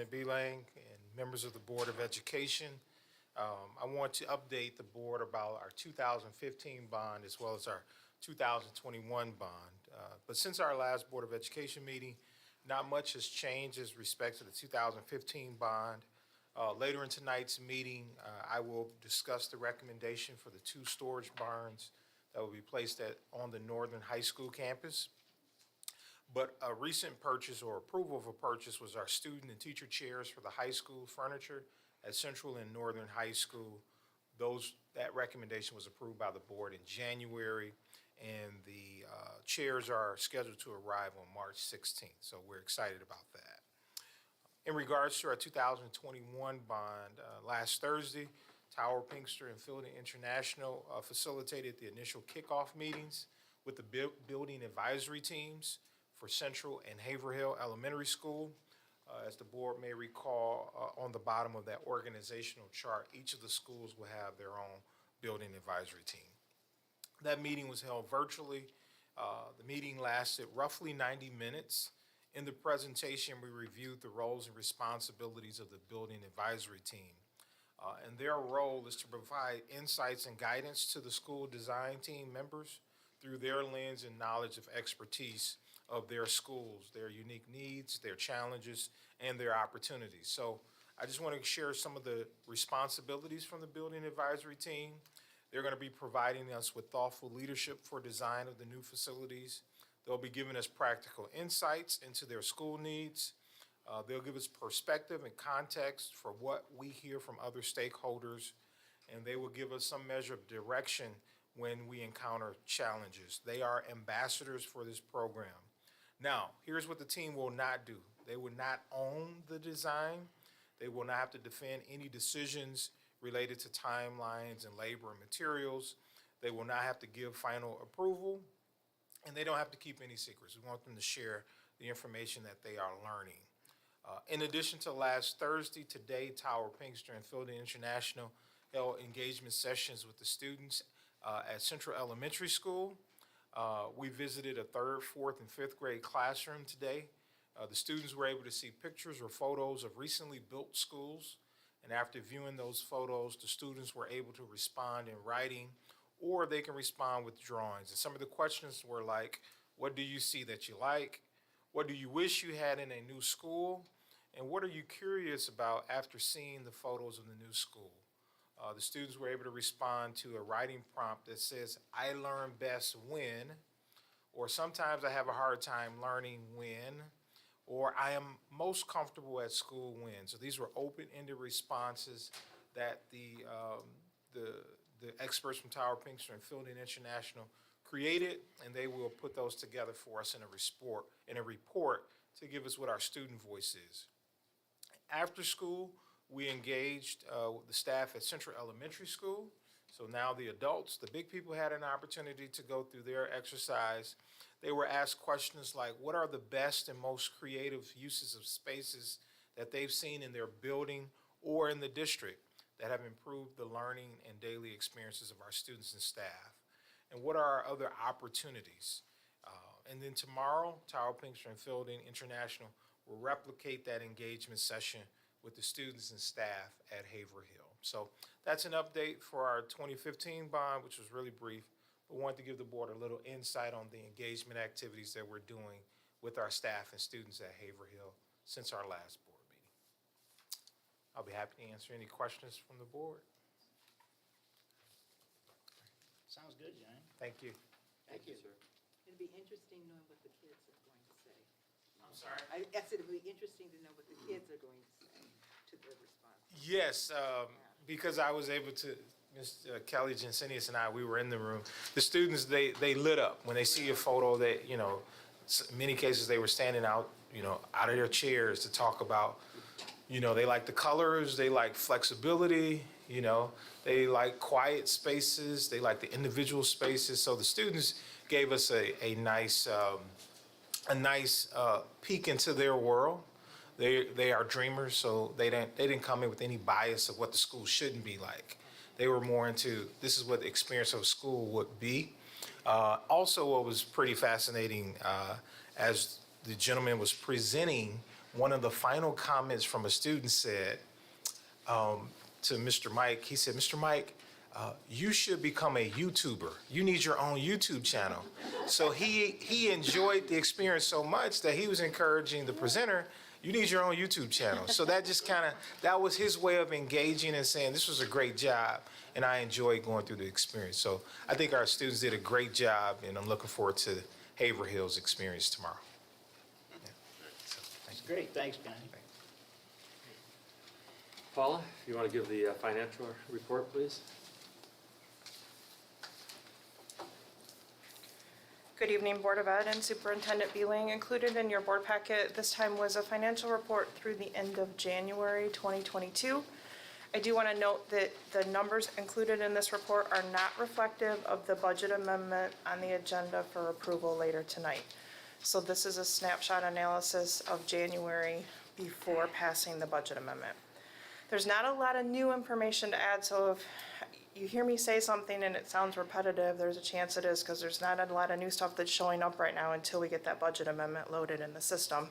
Superintendent Belang and members of the Board of Education. I want to update the board about our 2015 bond as well as our 2021 bond. But since our last Board of Education meeting, not much has changed as respect to the 2015 bond. Later in tonight's meeting, I will discuss the recommendation for the 2 storage barns that will be placed on the Northern High School campus. But a recent purchase or approval of a purchase was our student and teacher chairs for the high school furniture at Central and Northern High School. That recommendation was approved by the board in January, and the chairs are scheduled to arrive on March 16th, so we're excited about that. In regards to our 2021 bond, last Thursday, Tower, Pinkster, and Fielding International facilitated the initial kickoff meetings with the building advisory teams for Central and Haverhill Elementary School. As the board may recall, on the bottom of that organizational chart, each of the schools will have their own building advisory team. That meeting was held virtually. The meeting lasted roughly 90 minutes. In the presentation, we reviewed the roles and responsibilities of the building advisory team. And their role is to provide insights and guidance to the school design team members through their lens and knowledge of expertise of their schools, their unique needs, their challenges, and their opportunities. So I just want to share some of the responsibilities from the building advisory team. They're going to be providing us with thoughtful leadership for design of the new facilities. They'll be giving us practical insights into their school needs. They'll give us perspective and context for what we hear from other stakeholders, and they will give us some measure of direction when we encounter challenges. They are ambassadors for this program. Now, here's what the team will not do. They will not own the design. They will not have to defend any decisions related to timelines and labor and materials. They will not have to give final approval, and they don't have to keep any secrets. We want them to share the information that they are learning. In addition to last Thursday, today, Tower, Pinkster, and Fielding International held engagement sessions with the students at Central Elementary School. We visited a 3rd, 4th, and 5th grade classroom today. The students were able to see pictures or photos of recently built schools, and after viewing those photos, the students were able to respond in writing, or they can respond with drawings. And some of the questions were like, what do you see that you like? What do you wish you had in a new school? And what are you curious about after seeing the photos of the new school? The students were able to respond to a writing prompt that says, I learn best when, or sometimes I have a hard time learning when, or I am most comfortable at school when. So these were open-ended responses that the experts from Tower, Pinkster, and Fielding International created, and they will put those together for us in a report to give us what our student voice is. After school, we engaged the staff at Central Elementary School. So now the adults, the big people, had an opportunity to go through their exercise. They were asked questions like, what are the best and most creative uses of spaces that they've seen in their building or in the district that have improved the learning and daily experiences of our students and staff? And what are our other opportunities? And then tomorrow, Tower, Pinkster, and Fielding International will replicate that engagement session with the students and staff at Haverhill. So that's an update for our 2015 bond, which was really brief, but wanted to give the board a little insight on the engagement activities that we're doing with our staff and students at Haverhill since our last board meeting. I'll be happy to answer any questions from the board. Sounds good, Jane. Thank you. Thank you, sir. It'd be interesting knowing what the kids are going to say. I'm sorry? I said it'd be interesting to know what the kids are going to say to their response. Yes, because I was able to, Ms. Kelly Jensenius and I, we were in the room. The students, they lit up when they see a photo that, in many cases they were standing out, out of their chairs to talk about, they like the colors, they like flexibility, they like quiet spaces, they like the individual spaces. So the students gave us a nice peek into their world. They are dreamers, so they didn't come in with any bias of what the school shouldn't be like. They were more into, this is what the experience of school would be. Also, what was pretty fascinating, as the gentleman was presenting, one of the final comments from a student said to Mr. Mike, he said, Mr. Mike, you should become a YouTuber. You need your own YouTube channel. So he enjoyed the experience so much that he was encouraging the presenter, you need your own YouTube channel. So that just that was his way of engaging and saying, this was a great job, and I enjoyed going through the experience. So I think our students did a great job, and I'm looking forward to Haverhill's experience tomorrow. Yeah. So, thank you. Great, thanks, Johnny. Paula, if you want to give the financial report, please. Good evening, Board of Ed and Superintendent Beeling. Included in your board packet this time was a financial report through the end of January 2022. I do want to note that the numbers included in this report are not reflective of the budget amendment on the agenda for approval later tonight. So this is a snapshot analysis of January before passing the budget amendment. There's not a lot of new information to add, so if you hear me say something and it sounds repetitive, there's a chance it is, because there's not a lot of new stuff that's showing up right now until we get that budget amendment loaded in the system.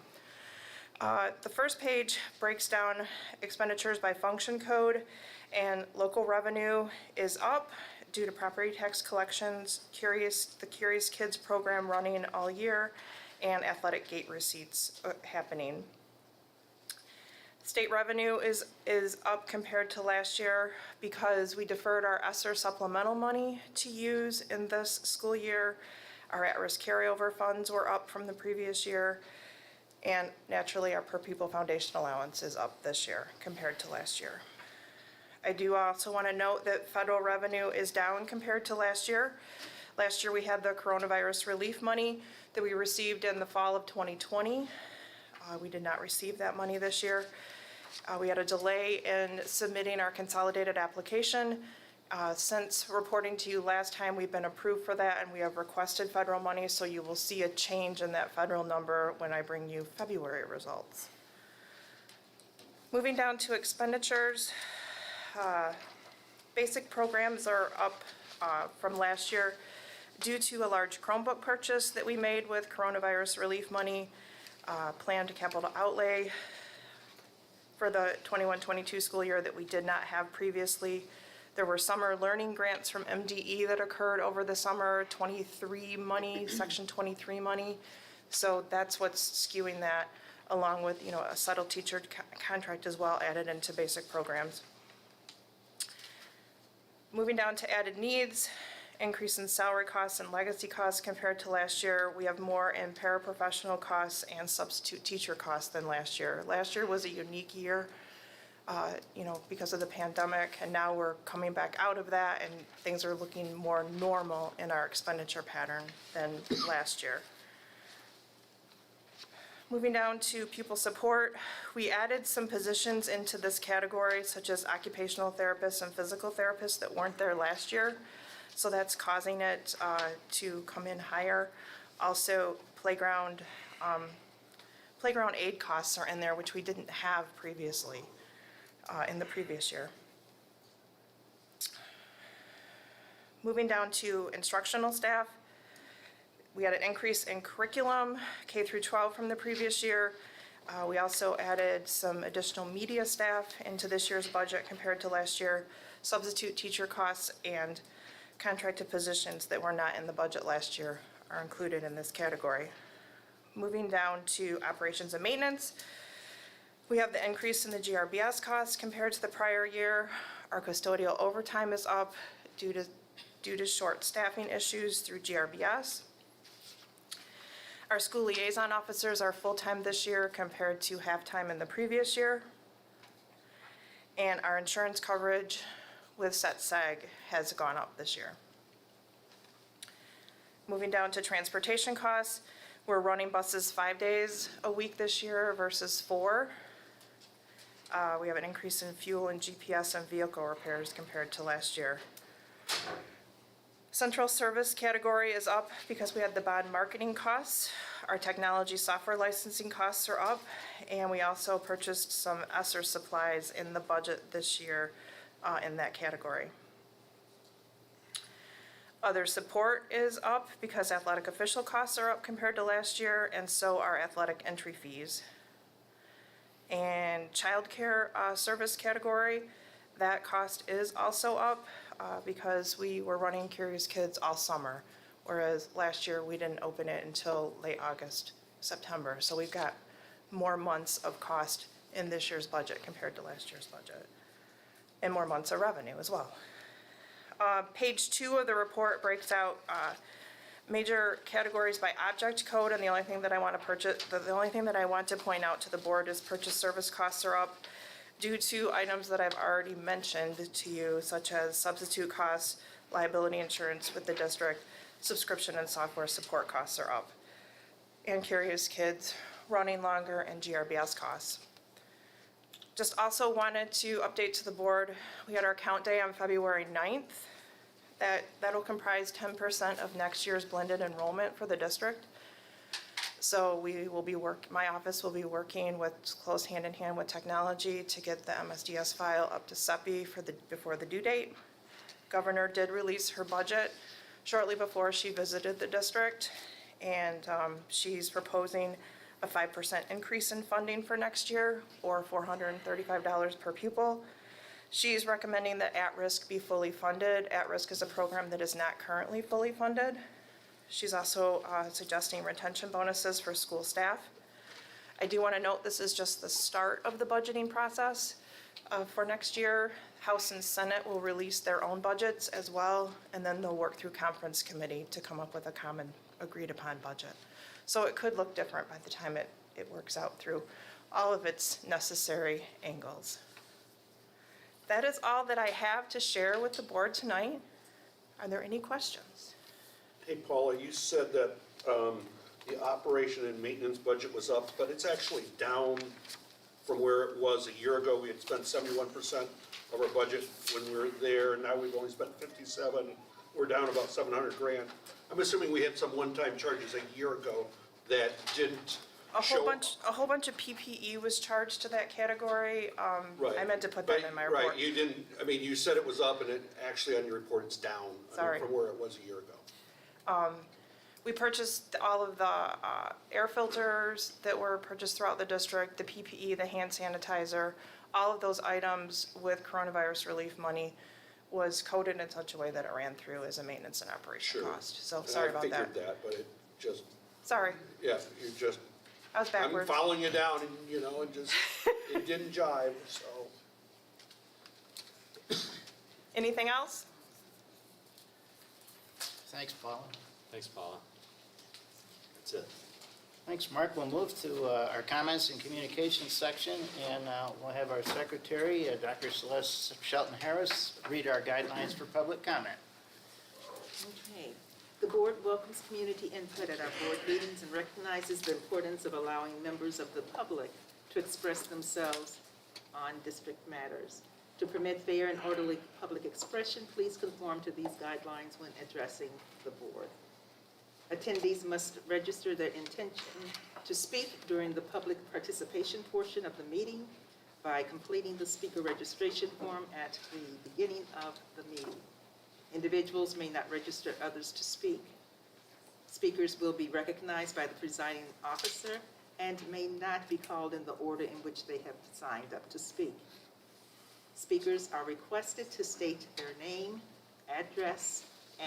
The first page breaks down expenditures by function code, and local revenue is up due to property tax collections, the Curious Kids program running all year, and athletic gate receipts happening. State revenue is up compared to last year because we deferred our ESSER supplemental money to use in this school year. Our at-risk carryover funds were up from the previous year. And naturally, our per pupil foundation allowance is up this year compared to last year. I do also want to note that federal revenue is down compared to last year. Last year, we had the coronavirus relief money that we received in the fall of 2020. We did not receive that money this year. We had a delay in submitting our consolidated application. Since reporting to you last time, we've been approved for that, and we have requested federal money, so you will see a change in that federal number when I bring you February results. Moving down to expenditures, basic programs are up from last year due to a large Chromebook purchase that we made with coronavirus relief money, planned capital outlay for the 21-22 school year that we did not have previously. There were summer learning grants from MDE that occurred over the summer, 23 money, Section 23 money. So that's what's skewing that, along with, a settled teacher contract as well added into basic programs. Moving down to added needs, increase in salary costs and legacy costs compared to last year. We have more in paraprofessional costs and substitute teacher costs than last year. Last year was a unique year. Because of the pandemic, and now we're coming back out of that, and things are looking more normal in our expenditure pattern than last year. Moving down to pupil support, we added some positions into this category, such as occupational therapists and physical therapists that weren't there last year, so that's causing it to come in higher. Also, playground aid costs are in there, which we didn't have previously. In the previous year. Moving down to instructional staff, we had an increase in curriculum, K through 12 from the previous year. We also added some additional media staff into this year's budget compared to last year. Substitute teacher costs and contracted positions that were not in the budget last year are included in this category. Moving down to operations and maintenance, we have the increase in the GRBS costs compared to the prior year. Our custodial overtime is up due to short staffing issues through GRBS. Our school liaison officers are full-time this year compared to half-time in the previous year. And our insurance coverage with SET-SEG has gone up this year. Moving down to transportation costs, we're running buses 5 days a week this year versus 4. We have an increase in fuel and GPS and vehicle repairs compared to last year. Central service category is up because we had the bond marketing costs. Our technology software licensing costs are up, and we also purchased some ESSER supplies in the budget this year in that category. Other support is up because athletic official costs are up compared to last year, and so are athletic entry fees. And childcare service category, that cost is also up because we were running Curious Kids all summer, whereas last year we didn't open it until late August, September. So we've got more months of cost in this year's budget compared to last year's budget, and more months of revenue as well. Page 2 of the report breaks out major categories by object code, and the only thing that I want to point out to the board is purchase service costs are up due to items that I've already mentioned to you, such as substitute costs, liability insurance with the district, subscription and software support costs are up, and Curious Kids running longer, and GRBS costs. Just also wanted to update to the board, we had our count day on February 9th. That'll comprise 10% of next year's blended enrollment for the district. So my office will be working with close hand in hand with technology to get the MSDS file up to CEPI before the due date. Governor did release her budget shortly before she visited the district, and she's proposing a 5% increase in funding for next year, or $435 per pupil. She's recommending that at-risk be fully funded. At-risk is a program that is not currently fully funded. She's also suggesting retention bonuses for school staff. I do want to note this is just the start of the budgeting process for next year. House and Senate will release their own budgets as well, and then they'll work through conference committee to come up with a common agreed upon budget. So it could look different by the time it works out through all of its necessary angles. That is all that I have to share with the board tonight. Are there any questions? Hey, Paula, you said that the operation and maintenance budget was up, but it's actually down from where it was a year ago. We had spent 71% of our budget when we were there, and now we've only spent 57. We're down about 700 grand. I'm assuming we had some one-time charges a year ago that didn't show. A whole bunch of PPE was charged to that category. Right. I meant to put that in my report. Right, you didn't, I mean, you said it was up, and it actually on your report it's down. Sorry. From where it was a year ago. We purchased all of the air filters that were purchased throughout the district, the PPE, the hand sanitizer, all of those items with coronavirus relief money was coded in such a way that it ran through as a maintenance and operation Sure. cost. So sorry about that. I figured that, but it just, Sorry, yeah, you just, I was I'm backwards. following you down and, and just, it didn't jive, so. Anything else? Thanks, Paula. Thanks, Paula. That's it. Thanks, Mark. We'll move to our comments and communications section, and we'll have our secretary, Dr. Celeste Shelton-Harris, read our guidelines for public comment. Okay. The board welcomes community input at our board meetings and recognizes the importance of allowing members of the public to express themselves on district matters. To permit fair and orderly public expression, please conform to these guidelines when addressing the board. Attendees must register their intention to speak during the public participation portion of the meeting by completing the speaker registration form at the beginning of the meeting. Individuals may not register others to speak. Speakers will be recognized by the presiding officer and may not be called in the order in which they have signed up to speak. Speakers are requested to state their name, address,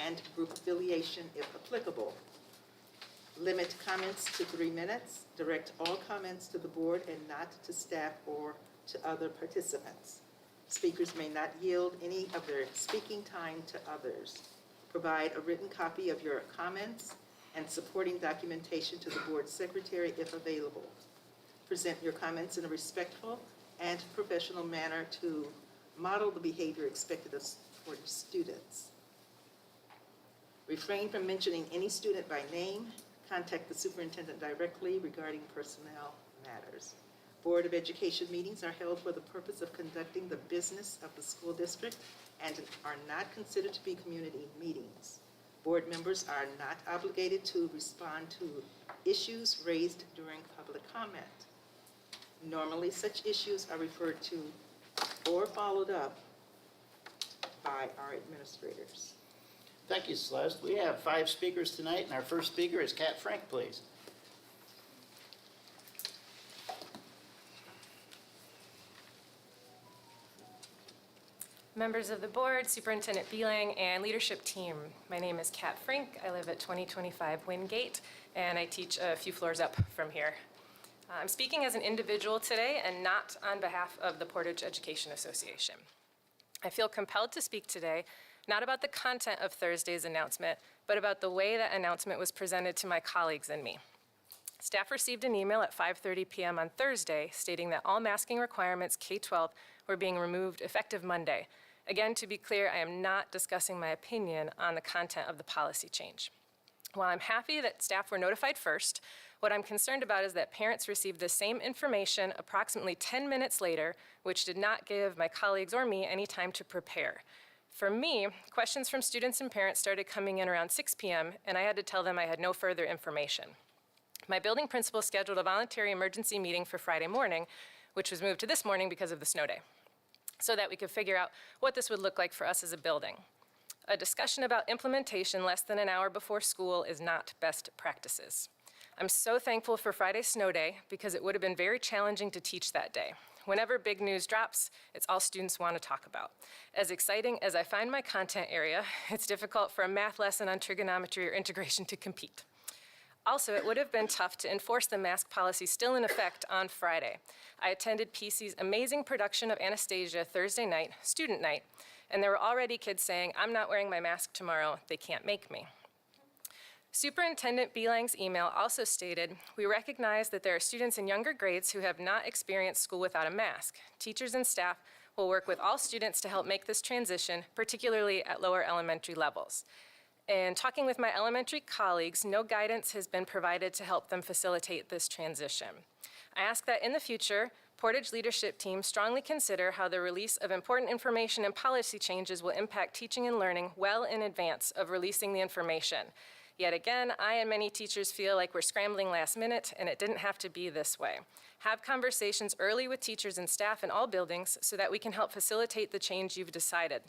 and group affiliation if applicable. Limit comments to 3 minutes. Direct all comments to the board and not to staff or to other participants. Speakers may not yield any of their speaking time to others. Provide a written copy of your comments and supporting documentation to the board secretary if available. Present your comments in a respectful and professional manner to model the behavior expected of your students. Refrain from mentioning any student by name. Contact the superintendent directly regarding personnel matters. Board of Education meetings are held for the purpose of conducting the business of the school district and are not considered to be community meetings. Board members are not obligated to respond to issues raised during public comment. Normally, such issues are referred to or followed up by our administrators. Thank you, Celeste. We have 5 speakers tonight, and our first speaker is Kat Frink, please. Members of the board, Superintendent Beeling, and leadership team. My name is Kat Frink. I live at 2025 Wingate, and I teach a few floors up from here. I'm speaking as an individual today and not on behalf of the Portage Education Association. I feel compelled to speak today not about the content of Thursday's announcement, but about the way that announcement was presented to my colleagues and me. Staff received an email at 5:30 p.m. on Thursday stating that all masking requirements K-12 were being removed effective Monday. Again, to be clear, I am not discussing my opinion on the content of the policy change. While I'm happy that staff were notified first, what I'm concerned about is that parents received the same information approximately 10 minutes later, which did not give my colleagues or me any time to prepare. For me, questions from students and parents started coming in around 6 p.m., and I had to tell them I had no further information. My building principal scheduled a voluntary emergency meeting for Friday morning, which was moved to this morning because of the snow day, so that we could figure out what this would look like for us as a building. A discussion about implementation less than an hour before school is not best practices. I'm so thankful for Friday's snow day because it would have been very challenging to teach that day. Whenever big news drops, it's all students want to talk about. As exciting as I find my content area, it's difficult for a math lesson on trigonometry or integration to compete. Also, it would have been tough to enforce the mask policy still in effect on Friday. I attended PC's amazing production of Anastasia Thursday night, student night, and there were already kids saying, "I'm not wearing my mask tomorrow, they can't make me." Superintendent Beeling's email also stated, "We recognize that there are students in younger grades who have not experienced school without a mask. Teachers and staff will work with all students to help make this transition, particularly at lower elementary levels." And talking with my elementary colleagues, no guidance has been provided to help them facilitate this transition. I ask that in the future, Portage leadership team strongly consider how the release of important information and policy changes will impact teaching and learning well in advance of releasing the information. Yet again, I and many teachers feel like we're scrambling last minute, and it didn't have to be this way. Have conversations early with teachers and staff in all buildings so that we can help facilitate the change you've decided.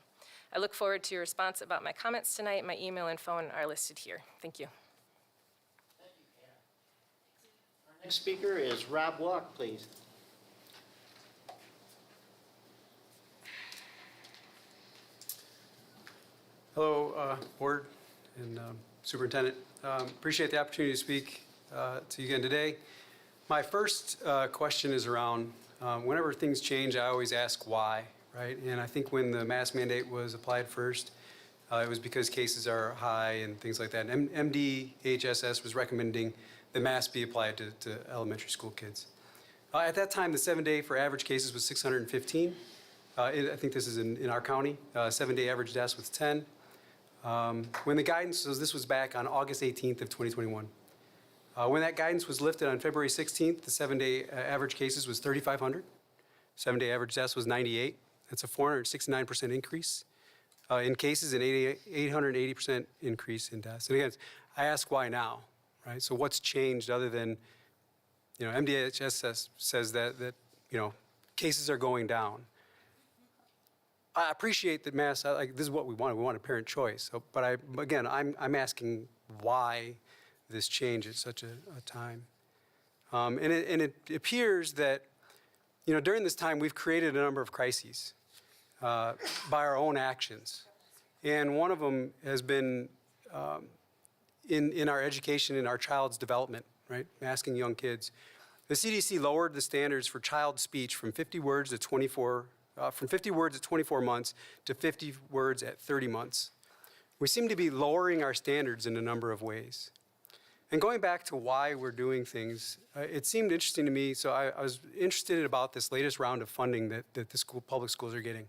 I look forward to your response about my comments tonight. My email and phone are listed here. Thank you. Our next speaker is Rob Walk, please. Hello, Board and Superintendent. Appreciate the opportunity to speak to you again today. My first question is around whenever things change, I always ask why, right? And I think when the mask mandate was applied first, it was because cases are high and things like that. And MDHSS was recommending the mask be applied to elementary school kids. At that time, the 7-day for average cases was 615. I think this is in our county. 7-day average deaths was 10. When the guidance, so this was back on August 18th of 2021. When that guidance was lifted on February 16th, the 7-day average cases was 3,500. 7-day average deaths was 98. That's a 469% increase in cases and 880% increase in deaths. And again, I ask why now, right? So what's changed other than, MDHS says that cases are going down. I appreciate that mass, this is what we want. We want a parent choice. So, but I'm asking why this change at such a time. And it appears that, during this time, we've created a number of crises by our own actions. And one of them has been in our education, in our child's development, right? Masking young kids. The CDC lowered the standards for child speech from 50 words at 24 months to 50 words at 30 months. We seem to be lowering our standards in a number of ways. And going back to why we're doing things, it seemed interesting to me, so I was interested about this latest round of funding that the public schools are getting.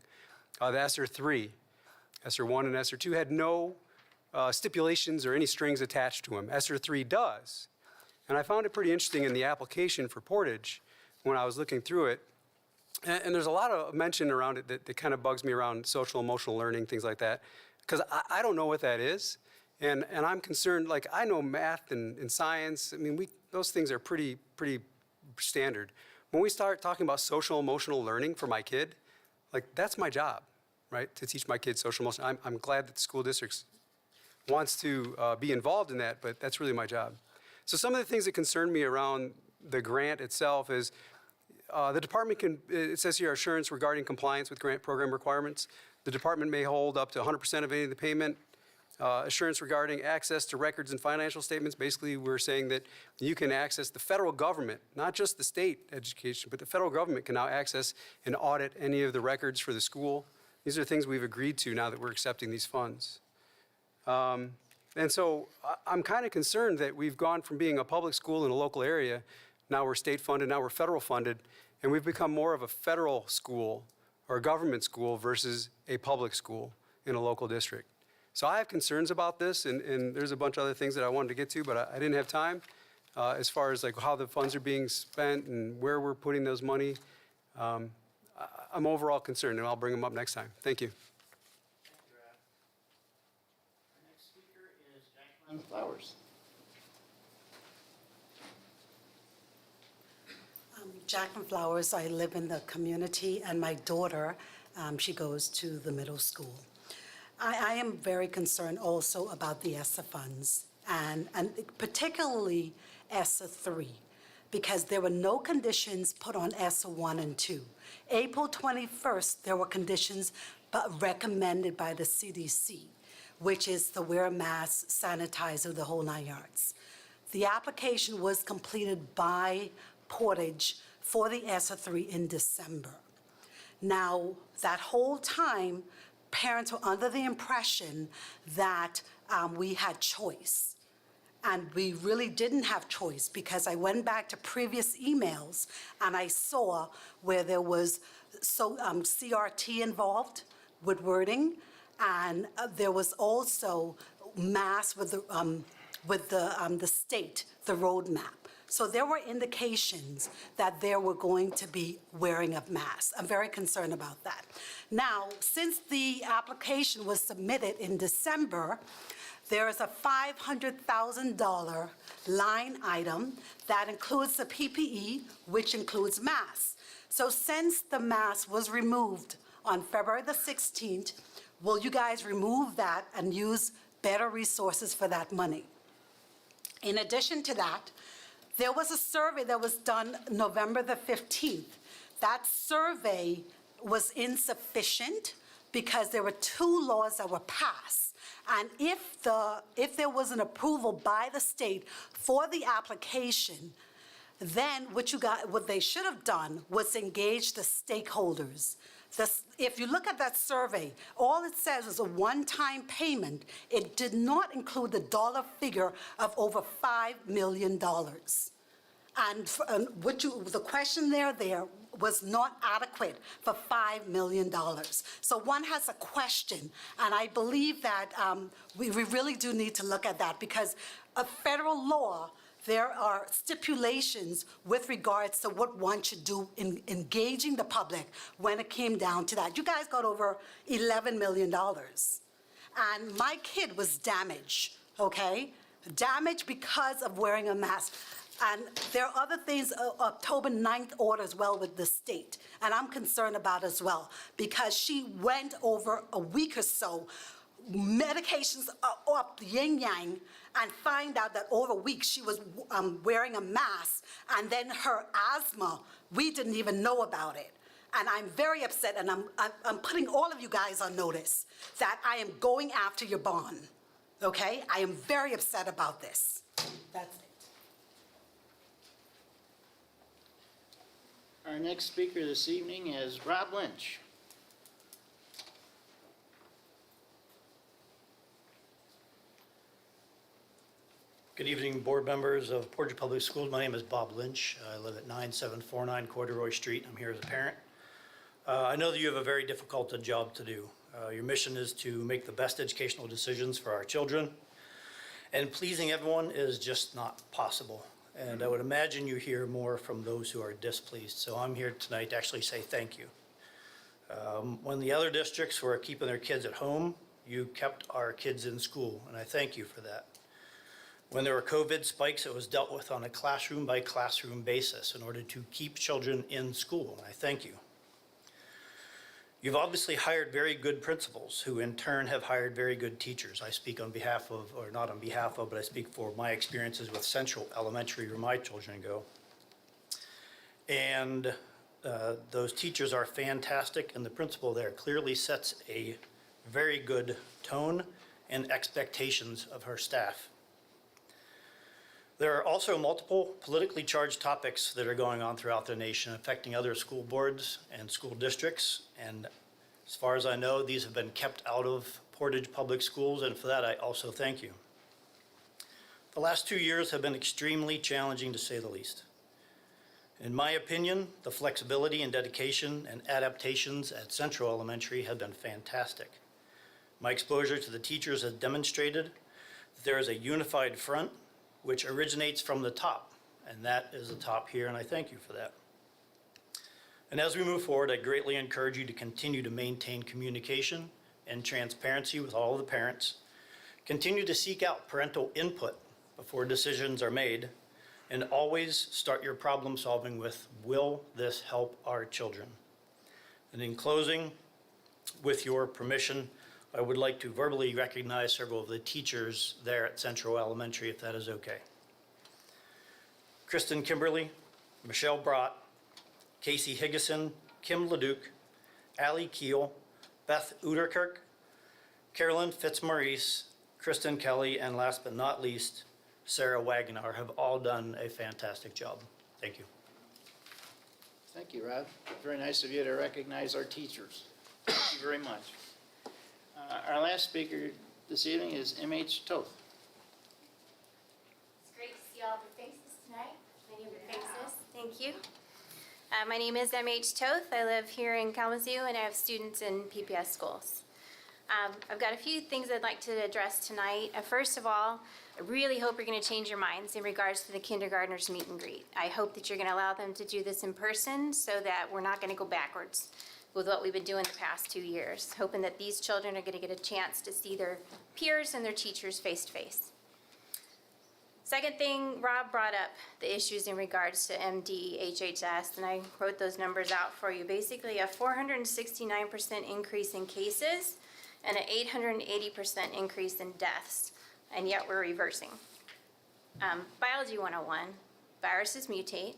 The ESSER 3, ESSER 1 and ESSER 2 had no stipulations or any strings attached to them. ESSER 3 does. And I found it pretty interesting in the application for Portage when I was looking through it. And there's a lot of mention around it that kind of bugs me around social emotional learning, things like that, because I don't know what that is. And I'm concerned, I know math and science, those things are pretty standard. When we start talking about social emotional learning for my kid, that's my job, right? To teach my kids social emotional. I'm glad that the school districts wants to be involved in that, but that's really my job. So some of the things that concern me around the grant itself is, The department can, it says here, assurance regarding compliance with grant program requirements. The department may hold up to 100% of any of the payment. Assurance regarding access to records and financial statements. Basically, we're saying that you can access the federal government, not just the state education, but the federal government can now access and audit any of the records for the school. These are things we've agreed to now that we're accepting these funds. And so I'm kind of concerned that we've gone from being a public school in a local area, now we're state funded, now we're federal funded, and we've become more of a federal school or a government school versus a public school in a local district. So I have concerns about this, and there's a bunch of other things that I wanted to get to, but I didn't have time as far as like how the funds are being spent and where we're putting those money. I'm overall concerned, and I'll bring them up next time. Thank you. Thank you, Rob. Our next speaker is Jacqueline Flowers. Jacqueline Flowers, I live in the community, and my daughter, she goes to the middle school. I am very concerned also about the ESSA funds, and particularly ESSA 3, because there were no conditions put on ESSA 1 and 2. April 21st, there were conditions but recommended by the CDC, which is the wear a mask, sanitizer, the whole 9 yards. The application was completed by Portage for the ESSA 3 in December. Now, that whole time, parents were under the impression that we had choice. And we really didn't have choice, because I went back to previous emails and I saw where there was CRT involved with wording, and there was also mass with the state, the roadmap. So there were indications that there were going to be wearing of masks. I'm very concerned about that. Now, since the application was submitted in December, there is a $500,000 line item that includes the PPE, which includes masks. So since the mask was removed on February the 16th, will you guys remove that and use better resources for that money? In addition to that, there was a survey that was done November the 15th. That survey was insufficient because there were 2 laws that were passed. And if there was an approval by the state for the application, then what they should have done was engage the stakeholders. If you look at that survey, all it says is a one-time payment. It did not include the dollar figure of over $5 million. And the question there was not adequate for $5 million. So one has a question, and I believe that we really do need to look at that, because of federal law, there are stipulations with regards to what one should do in engaging the public when it came down to that. You guys got over $11 million. And my kid was damaged, okay? Damaged because of wearing a mask. And there are other things, October 9th order as well with the state, and I'm concerned about as well, because she went over a week or so, medications up yin-yang, and find out that over a week she was wearing a mask, and then her asthma, we didn't even know about it. And I'm very upset, and I'm putting all of you guys on notice that I am going after your bond, okay? I am very upset about this. That's it. Our next speaker this evening is Rob Lynch. Good evening, board members of Portage Public Schools. My name is Bob Lynch. I live at 9749 Corduroy Street. I'm here as a parent. I know that you have a very difficult job to do. Your mission is to make the best educational decisions for our children, and pleasing everyone is just not possible. And I would imagine you hear more from those who are displeased. So I'm here tonight to actually say thank you. When the other districts were keeping their kids at home, you kept our kids in school, and I thank you for that. When there were COVID spikes, it was dealt with on a classroom by classroom basis in order to keep children in school, and I thank you. You've obviously hired very good principals who in turn have hired very good teachers. I speak on behalf of, or not on behalf of, but I speak for my experiences with Central Elementary where my children go. And Those teachers are fantastic, and the principal there clearly sets a very good tone and expectations of her staff. There are also multiple politically charged topics that are going on throughout the nation affecting other school boards and school districts. And as far as I know, these have been kept out of Portage Public Schools, and for that I also thank you. The last 2 years have been extremely challenging, to say the least. In my opinion, the flexibility and dedication and adaptations at Central Elementary have been fantastic. My exposure to the teachers has demonstrated that there is a unified front which originates from the top, and that is the top here, and I thank you for that. And as we move forward, I greatly encourage you to continue to maintain communication and transparency with all of the parents. Continue to seek out parental input before decisions are made, and always start your problem solving with, will this help our children? And in closing, with your permission, I would like to verbally recognize several of the teachers there at Central Elementary, if that is okay. Kristen Kimberly, Michelle Brott, Casey Higgison, Kim Leduc, Allie Keel, Beth Uderkirk, Carolyn Fitzmaurice, Kristen Kelly, and last but not least, Sarah Wagner have all done a fantastic job. Thank you. Thank you, Rob. Very nice of you to recognize our teachers. Thank you very much. Our last speaker this evening is M.H. Toth. It's great to see all the faces tonight, many of your faces. Thank you. My name is M.H. Toth. I live here in Kalamazoo, and I have students in PPS schools. I've got a few things I'd like to address tonight. First of all, I really hope you're going to change your minds in regards to the kindergartners meet and greet. I hope that you're going to allow them to do this in person so that we're not going to go backwards with what we've been doing the past 2 years, hoping that these children are going to get a chance to see their peers and their teachers face to face. Second thing, Rob brought up the issues in regards to MD, HHS, and I wrote those numbers out for you. Basically, a 469% increase in cases and an 880% increase in deaths, and yet we're reversing. Biology 101, viruses mutate,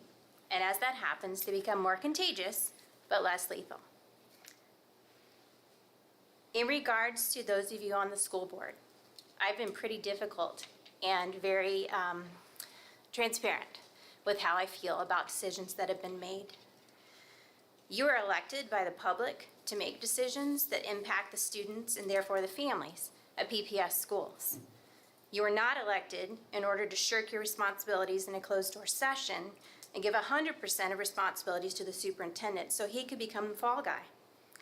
and as that happens, they become more contagious, but less lethal. In regards to those of you on the school board, I've been pretty difficult and very transparent with how I feel about decisions that have been made. You are elected by the public to make decisions that impact the students and therefore the families at PPS schools. You are not elected in order to shirk your responsibilities in a closed-door session and give 100% of responsibilities to the superintendent so he could become the fall guy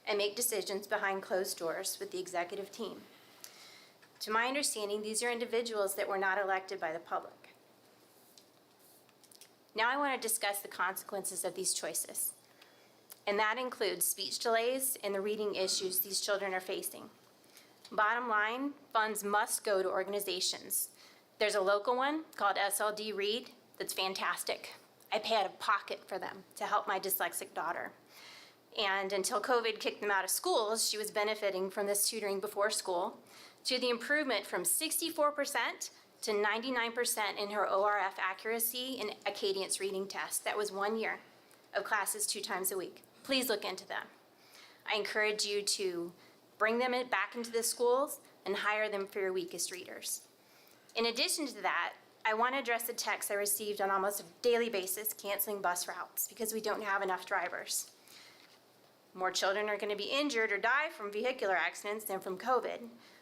and make decisions behind closed doors with the executive team. To my understanding, these are individuals that were not elected by the public. Now I want to discuss the consequences of these choices, and that includes speech delays and the reading issues these children are facing. Bottom line, funds must go to organizations. There's a local one called SLD Read that's fantastic. I pay out of pocket for them to help my dyslexic daughter. And until COVID kicked them out of schools, she was benefiting from this tutoring before school, to the improvement from 64% to 99% in her ORF accuracy in Acadience reading test. That was 1 year of classes 2 times a week. Please look into them. I encourage you to bring them back into the schools and hire them for your weakest readers. In addition to that, I want to address the texts I received on almost a daily basis canceling bus routes because we don't have enough drivers. More children are going to be injured or die from vehicular accidents than from COVID.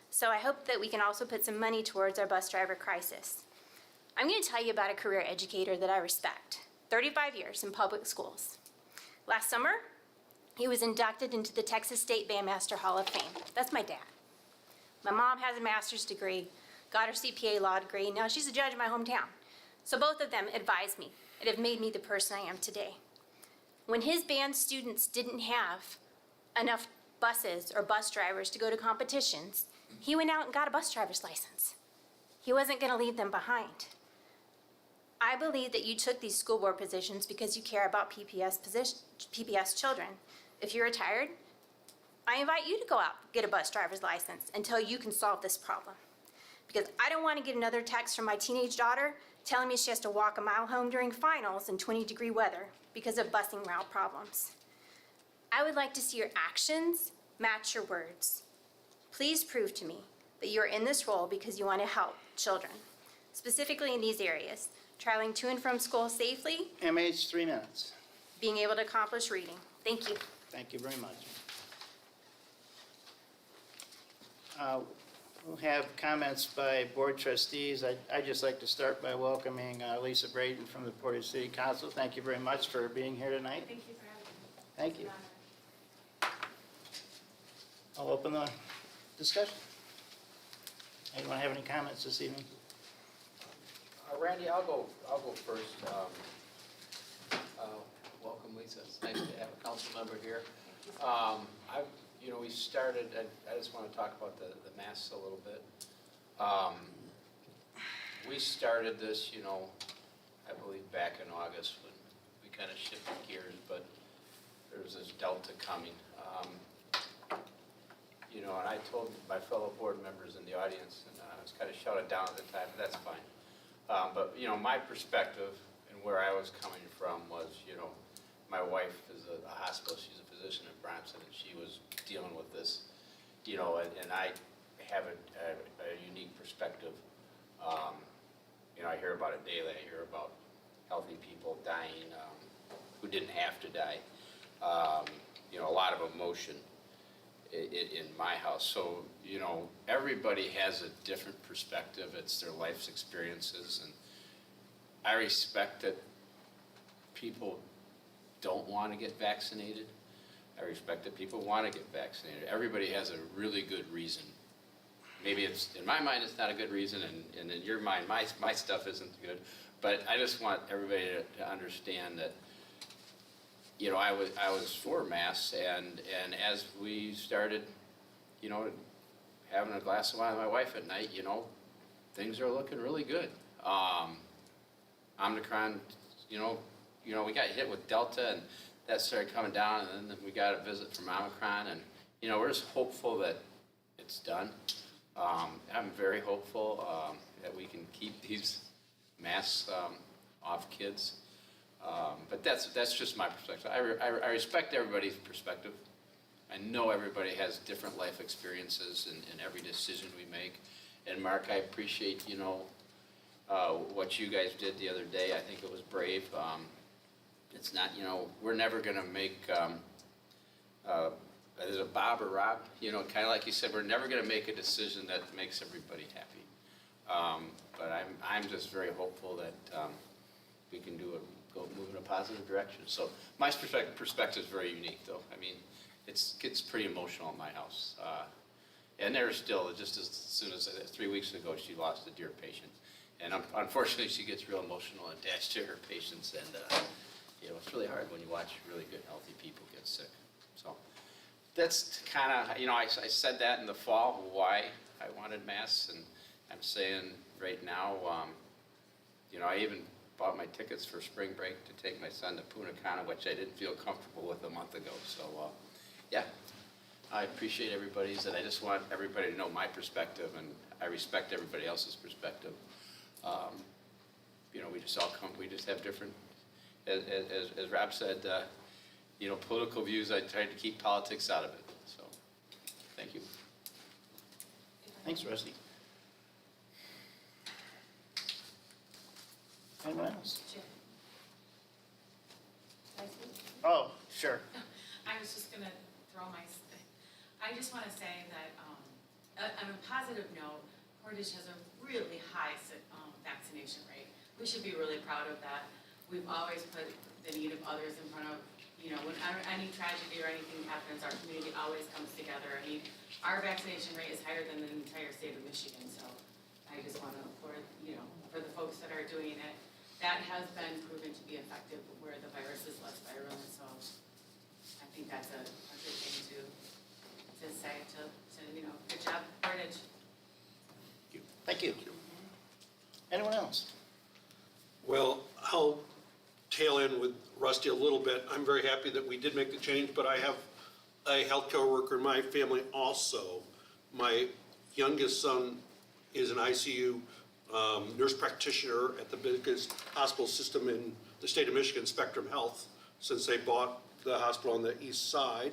So I hope that we can also put some money towards our bus driver crisis. I'm going to tell you about a career educator that I respect, 35 years in public schools. Last summer, he was inducted into the Texas State Bandmaster Hall of Fame. That's my dad. My mom has a master's degree, got her CPA law degree. Now she's a judge in my hometown. So both of them advised me and have made me the person I am today. When his band students didn't have enough buses or bus drivers to go to competitions, he went out and got a bus driver's license. He wasn't going to leave them behind. I believe that you took these school board positions because you care about PPS children. If you're retired, I invite you to go out and get a bus driver's license until you can solve this problem. Because I don't want to get another text from my teenage daughter telling me she has to walk a mile home during finals in 20-degree weather because of busing route problems. I would like to see your actions match your words. Please prove to me that you're in this role because you want to help children, specifically in these areas, traveling to and from school safely, MH, 3 minutes. being able to accomplish reading. Thank you. Thank you very much. We'll have comments by board trustees. I'd just like to start by welcoming Lisa Brayton from the Portage City Council. Thank you very much for being here tonight. Thank you for having me. Thank you. I'll open the discussion. Anyone have any comments this evening? Randy, I'll go first. Welcome, Lisa. It's nice to have a council member here. We started, I just want to talk about the masks a little bit. We started this, I believe back in August when we kind of shifted gears, but there was this Delta coming. And I told my fellow board members in the audience, and I was kind of shouted down at the time, but that's fine. But my perspective and where I was coming from was, my wife is a hospital, she's a physician in Bronson, and she was dealing with this, and I have a unique perspective. I hear about it daily. I hear about healthy people dying who didn't have to die. A lot of emotion in my house. So, everybody has a different perspective. It's their life's experiences, and I respect that people don't want to get vaccinated. I respect that people want to get vaccinated. Everybody has a really good reason. Maybe it's, in my mind, it's not a good reason, and in your mind, my stuff isn't good. But I just want everybody to understand that, I was for masks, and as we started, having a glass of wine with my wife at night, things are looking really good. Omicron, we got hit with Delta, and that started coming down, and then we got a visit from Omicron, and, we're just hopeful that it's done. I'm very hopeful that we can keep these masks off kids. But that's just my perspective. I respect everybody's perspective. I know everybody has different life experiences in every decision we make. And Mark, I appreciate, what you guys did the other day. I think it was brave. It's not, we're never going to make, is it Bob or Rob? Kind of like you said, we're never going to make a decision that makes everybody happy. But I'm just very hopeful that we can move in a positive direction. So my perspective is very unique, though. I mean, it gets pretty emotional in my house. And there's still, just as soon as 3 weeks ago, she lost a dear patient. And unfortunately, she gets real emotional and attached to her patients. And, it's really hard when you watch really good, healthy people get sick. So that's kind of, I said that in the fall, why I wanted masks. And I'm saying right now, I even bought my tickets for spring break to take my son to Punta Cana, which I didn't feel comfortable with a month ago. So, yeah, I appreciate everybody's, and I just want everybody to know my perspective, and I respect everybody else's perspective. We just all we just have different, as Rob said, political views. I tried to keep politics out of it. So, thank you. Thanks, Rusty. Anyone else? Oh, sure. I was just going to I just want to say that on a positive note, Portage has a really high vaccination rate. We should be really proud of that. We've always put the need of others in front of, when any tragedy or anything happens, our community always comes together. I mean, our vaccination rate is higher than the entire state of Michigan, so I just want to applaud, for the folks that are doing it. That has been proven to be effective where the virus is less virulent, so I think that's a good thing to say good job, Portage. Thank you. Anyone else? Well, I'll tail in with Rusty a little bit. I'm very happy that we did make the change, but I have a healthcare worker in my family also. My youngest son is an ICU nurse practitioner at the biggest hospital system in the state of Michigan, Spectrum Health, since they bought the hospital on the east side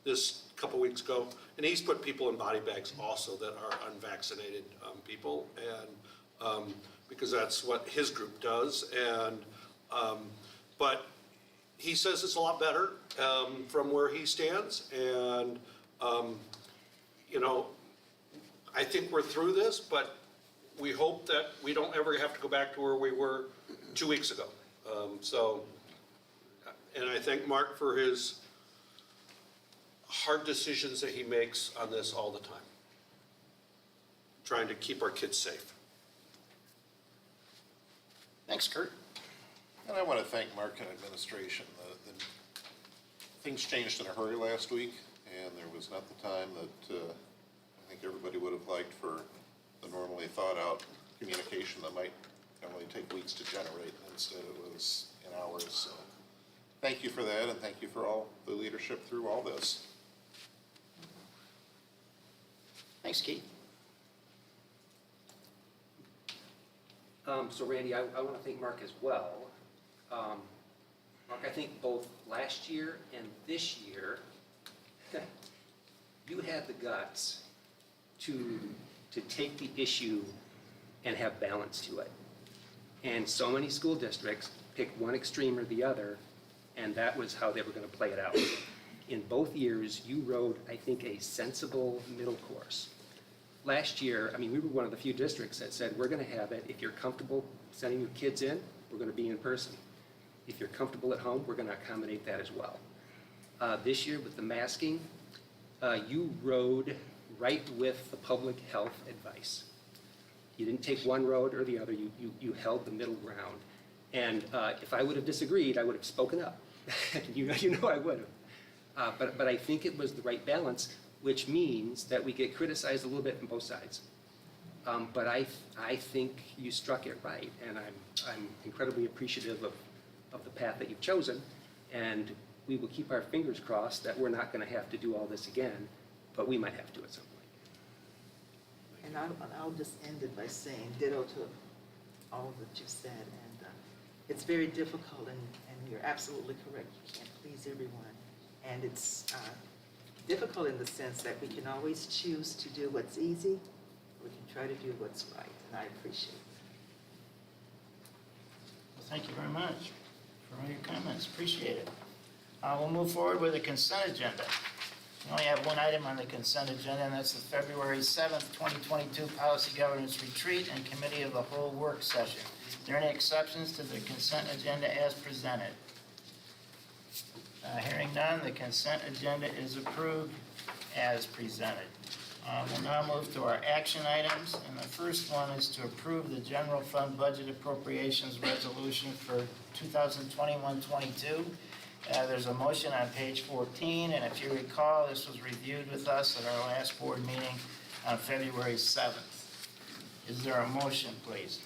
this couple weeks ago. And he's put people in body bags also that are unvaccinated people, and because that's what his group does. And but he says it's a lot better from where he stands, and you know, I think we're through this, but we hope that we don't ever have to go back to where we were 2 weeks ago. And I thank Mark for his hard decisions that he makes on this all the time, trying to keep our kids safe. Thanks, Kurt. And I want to thank Mark and administration. The things changed in a hurry last week, and there was not the time that I think everybody would have liked for the normally thought-out communication that might normally take weeks to generate. Instead, it was in hours. So thank you for that, and thank you for all the leadership through all this. Thanks, Keith. So Randy, I want to thank Mark as well. Mark, I think both last year and this year, you had the guts to take the issue and have balance to it. And so many school districts picked one extreme or the other, and that was how they were going to play it out. In both years, you rode, I think, a sensible middle course. Last year, I mean, we were one of the few districts that said, we're going to have it. If you're comfortable sending your kids in, we're going to be in person. If you're comfortable at home, we're going to accommodate that as well. This year with the masking, you rode right with the public health advice. You didn't take one road or the other, you held the middle ground. And if I would have disagreed, I would have spoken up. you know I would have. But I think it was the right balance, which means that we get criticized a little bit from both sides. But I think you struck it right, and I'm incredibly appreciative of the path that you've chosen, and we will keep our fingers crossed that we're not going to have to do all this again, but we might have to at some point. And I'll just end it by saying ditto to all that you said. And it's very difficult, and you're absolutely correct. You can't please everyone. And it's difficult in the sense that we can always choose to do what's easy. We can try to do what's right, and I appreciate it. Well, thank you very much for all your comments. Appreciate it. We'll move forward with the consent agenda. We only have one item on the consent agenda, and that's the February 7th, 2022 Policy Governance Retreat and Committee of the Whole Work Session. Are there any exceptions to the consent agenda as presented? Hearing none, the consent agenda is approved as presented. We'll now move to our action items, and the first one is to approve the general fund budget appropriations resolution for 2021-22. There's a motion on page 14, and if you recall, this was reviewed with us at our last board meeting on February 7th. Is there a motion, please?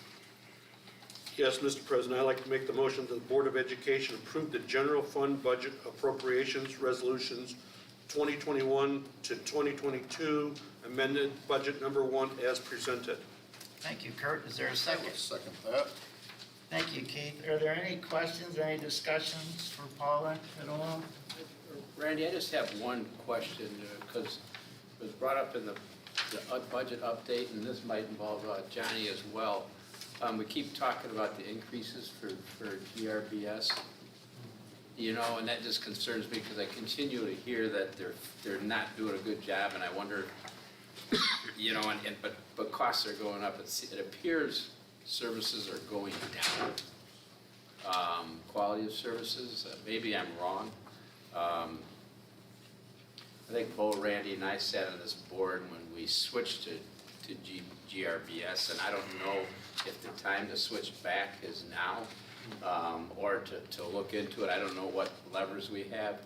Yes, Mr. President, I'd like to make the motion that the Board of Education approve the general fund budget appropriations resolutions 2021 to 2022, amended budget number 1 as presented. Thank you, Kurt. Is there a second? I'll second that. Thank you, Keith. Are there any questions, any discussions for Paula at all? Randy, I just have one question, because it was brought up in the budget update, and this might involve Johnny as well. We keep talking about the increases for GRBS, you know, and that just concerns me because I continue to hear that they're not doing a good job, and I wonder, you know, but costs are going up. It appears services are going down. Quality of services, maybe I'm wrong. I think both Randy and I sat on this board when we switched to GRBS, and I don't know if the time to switch back is now, or to look into it. I don't know what levers we have,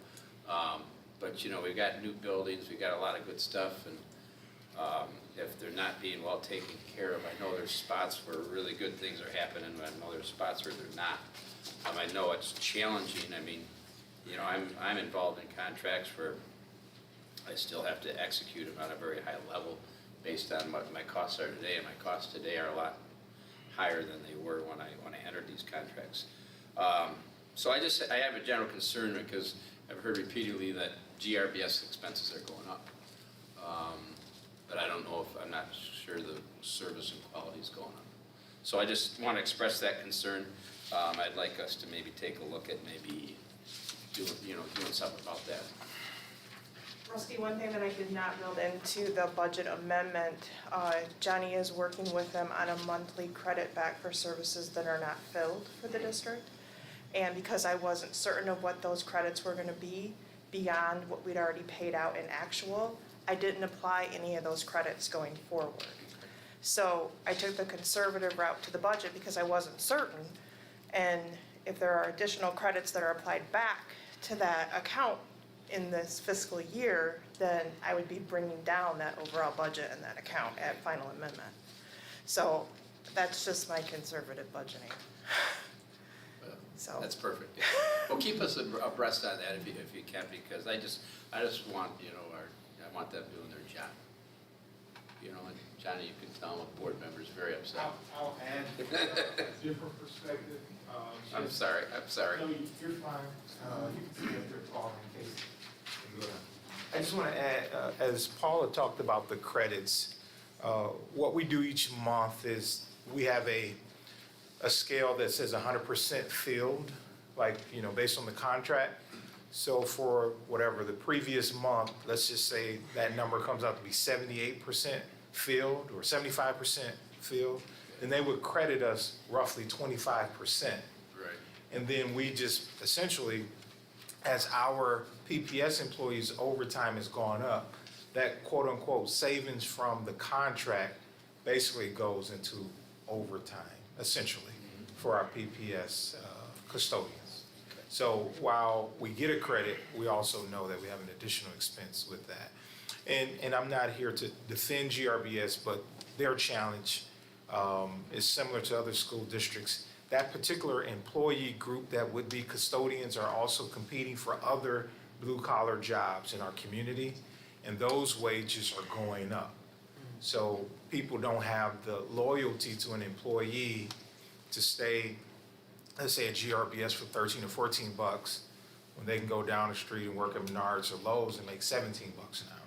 but you know, we've got new buildings, we've got a lot of good stuff, and if they're not being well taken care of, I know there's spots where really good things are happening, but I know there's spots where they're not. I know it's challenging. I mean, you know, I'm involved in contracts where I still have to execute them on a very high level based on what my costs are today, and my costs today are a lot higher than they were when I entered these contracts. So I have a general concern because I've heard repeatedly that GRBS expenses are going up. But I don't know I'm not sure the service and quality is going up. So I just want to express that concern. I'd like us to maybe take a look at maybe doing something about that. Rusty, one thing that I did not build into the budget amendment, Johnny is working with them on a monthly credit back for services that are not filled for the district. And because I wasn't certain of what those credits were gonna be beyond what we'd already paid out in actual, I didn't apply any of those credits going forward. So I took the conservative route to the budget because I wasn't certain. And if there are additional credits that are applied back to that account in this fiscal year, then I would be bringing down that overall budget in that account at final amendment. So that's just my conservative budgeting. So. That's perfect. Well, keep us abreast on that if you can, because I just want, I want them doing their job. And Johnny, you can tell them a board member's very upset. I'll add a different perspective. I'm sorry. No, you're fine. You can see if they're talking in case. I just want to add, as Paula talked about the credits, what we do each month is we have a scale that says 100% filled, based on the contract. So for whatever the previous month, let's just say that number comes out to be 78% filled or 75% filled, then they would credit us roughly 25%. Right. And then we just essentially, as our PPS employees' overtime has gone up, that quote-unquote savings from the contract basically goes into overtime, essentially, for our PPS custodians. So while we get a credit, we also know that we have an additional expense with that. And I'm not here to defend GRBS, but their challenge is similar to other school districts. That particular employee group that would be custodians are also competing for other blue-collar jobs in our community, and those wages are going up. So people don't have the loyalty to an employee to stay, let's say, at GRBS for 13 or 14 bucks when they can go down the street and work at Menards or Lowe's and make 17 bucks an hour.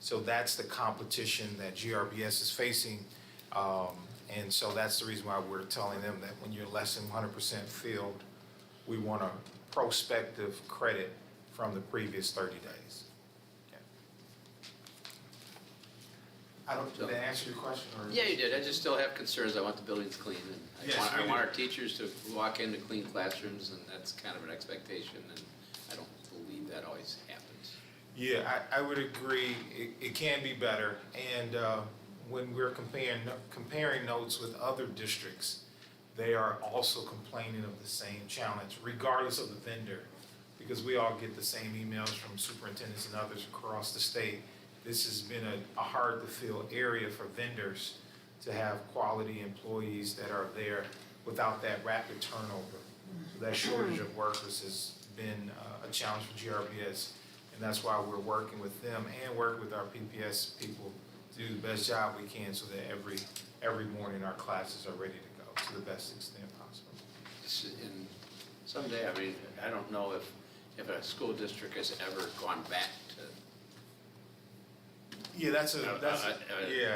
So that's the competition that GRBS is facing. And so that's the reason why we're telling them that when you're less than 100% filled, we want a prospective credit from the previous 30 days. Did I answer your question? Or? Yeah, you did. I just still have concerns. I want the buildings clean, and I want our teachers to walk into clean classrooms, and that's kind of an expectation, and I don't believe that always happens. Yeah, I would agree. It can be better, and when we're comparing notes with other districts, they are also complaining of the same challenge, regardless of the vendor, because we all get the same emails from superintendents and others across the state. This has been a hard-to-fill area for vendors to have quality employees that are there without that rapid turnover. So that shortage of workers has been a challenge for GRBS, and that's why we're working with them and working with our PPS people to do the best job we can so that every morning our classes are ready to go to the best extent possible. And someday, I don't know if a school district has ever gone back to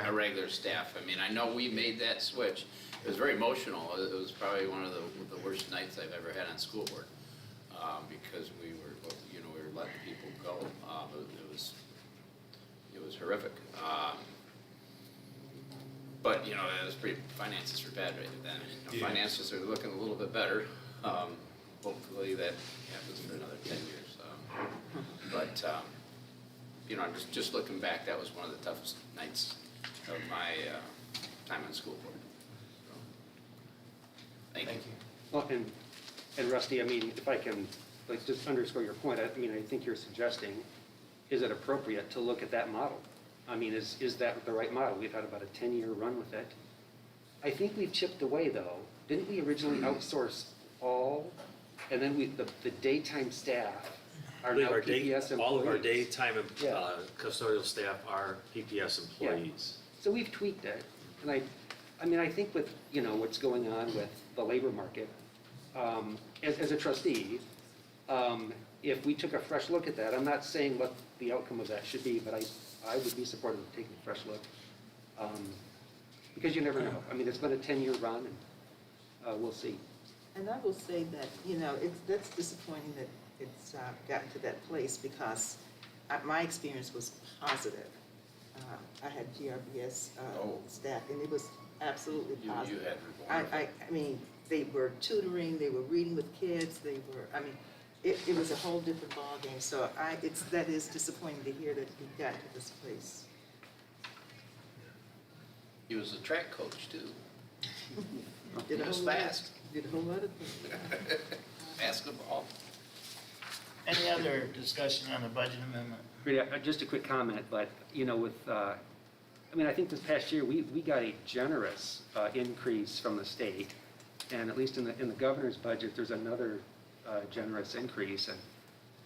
a regular staff. I know we made that switch. It was very emotional. It was probably one of the worst nights I've ever had on school board because we were letting people go. It was horrific. But it was finances were bad right then. Finances are looking a little bit better. Hopefully that happens for another 10 years. But I'm just looking back, that was one of the toughest nights of my time on school board. So, thank you. Well, and Rusty, if I can just underscore your point, I think you're suggesting, is it appropriate to look at that model? Is that the right model? We've had about a 10-year run with it. I think we've chipped away, though. Didn't we originally outsource all, and then the daytime staff are now PPS employees? All of our daytime custodial staff are PPS employees. So we've tweaked it, and I mean, I think with, you know, what's going on with the labor market, as a trustee, if we took a fresh look at that, I'm not saying what the outcome of that should be, but I would be supportive of taking a fresh look. Because you never know. I mean, it's been a 10-year run, and we'll see. And I will say that, you know, that's disappointing that it's gotten to that place because my experience was positive. I had GRBS staff, and it was absolutely positive. You had wonderful. I mean, they were tutoring, they were reading with kids, they were, I mean, it was a whole different ballgame. So that is disappointing to hear that we've gotten to this place. He was a track coach, too. Did He a was whole lot- fast. Did a whole lot of things. Basketball. Any other discussion on the budget amendment? Yeah, just a quick comment, but, you know, with, I mean, I think this past year, we got a generous increase from the state, and at least in the governor's budget, there's another generous increase, and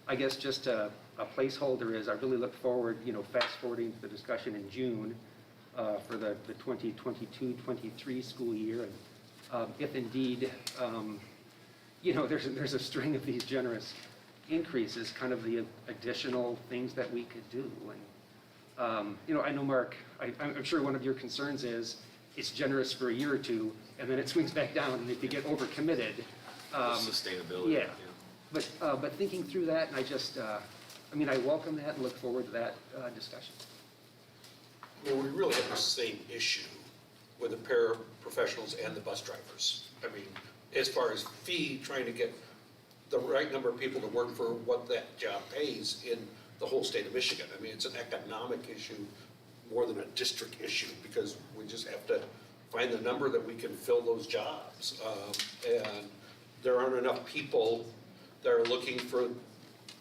I guess just a placeholder is, I really look forward, you know, fast forwarding to the discussion in June for the 2022-23 school year, and if indeed, you know, there's a string of these generous increases, kind of the additional things that we could do. And, you know, I know, Mark, I'm sure one of your concerns is it's generous for a year or two, and then it swings back down, and if you get overcommitted. Sustainability. Yeah. But thinking through that, and I mean, I welcome that and look forward to that discussion. I mean, we really have the same issue with the paraprofessionals and the bus drivers. I mean, as far as fee, trying to get the right number of people to work for what that job pays in the whole state of Michigan. I mean, it's an economic issue more than a district issue because we just have to find the number that we can fill those jobs. And there aren't enough people that are looking for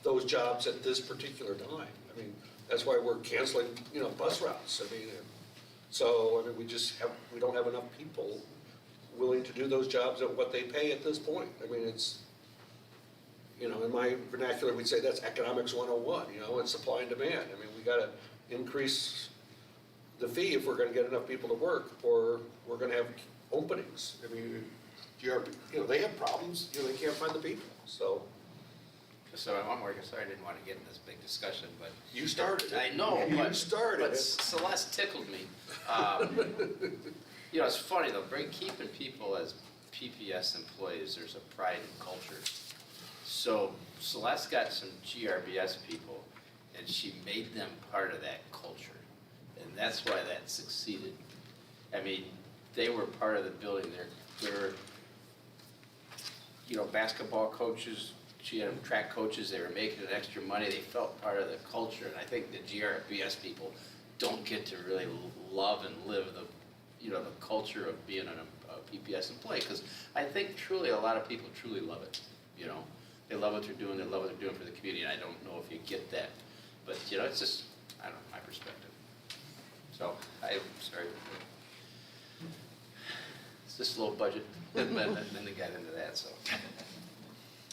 those jobs at this particular time. I mean, that's why we're canceling, you know, bus routes. I mean, so, I mean, we don't have enough people willing to do those jobs at what they pay at this point. I mean, it's, you know, in my vernacular, we'd say that's economics 101, you know, it's supply and demand. I mean, we gotta increase the fee if we're gonna get enough people to work, or we're gonna have openings. I mean, you know, they have problems, you know, they can't find the people, so. So I want more, sorry, I didn't want to get in this big discussion, but. You started it. I know, You but. started But it. Celeste tickled me. You know, it's funny though, keeping people as PPS employees, there's a pride and culture. So Celeste got some GRBS people, and she made them part of that culture. And that's why that succeeded. I mean, they were part of the building. They were, you know, basketball coaches, she had them track coaches, they were making extra money, they felt part of the culture. And I think the GRBS people don't get to really love and live the, you know, the culture of being a PPS employee. Because I think truly, a lot of people truly love it, you know. They love what they're doing, they love what they're doing for the community, and I don't know if you get that. But, you know, it's just, I don't know, my perspective. So, I'm sorry. It's just a little budget amendment, and then they got into that, so.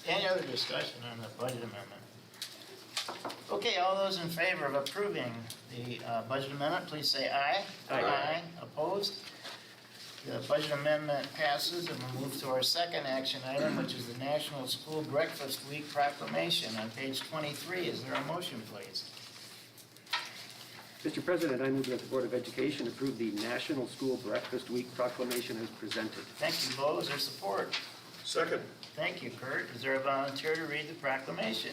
Any other discussion on the budget amendment? Okay, all those in favor of approving the budget amendment, please say aye. Aye. Opposed? The budget amendment passes, and we'll move to our second action item, which is the National School Breakfast Week proclamation on page 23. Is there a motion, please? Mr. President, I move that the Board of Education approve the National School Breakfast Week proclamation as presented. Thank you, Bo. Is there support? Second. Thank you, Kurt. Is there a volunteer to read the proclamation?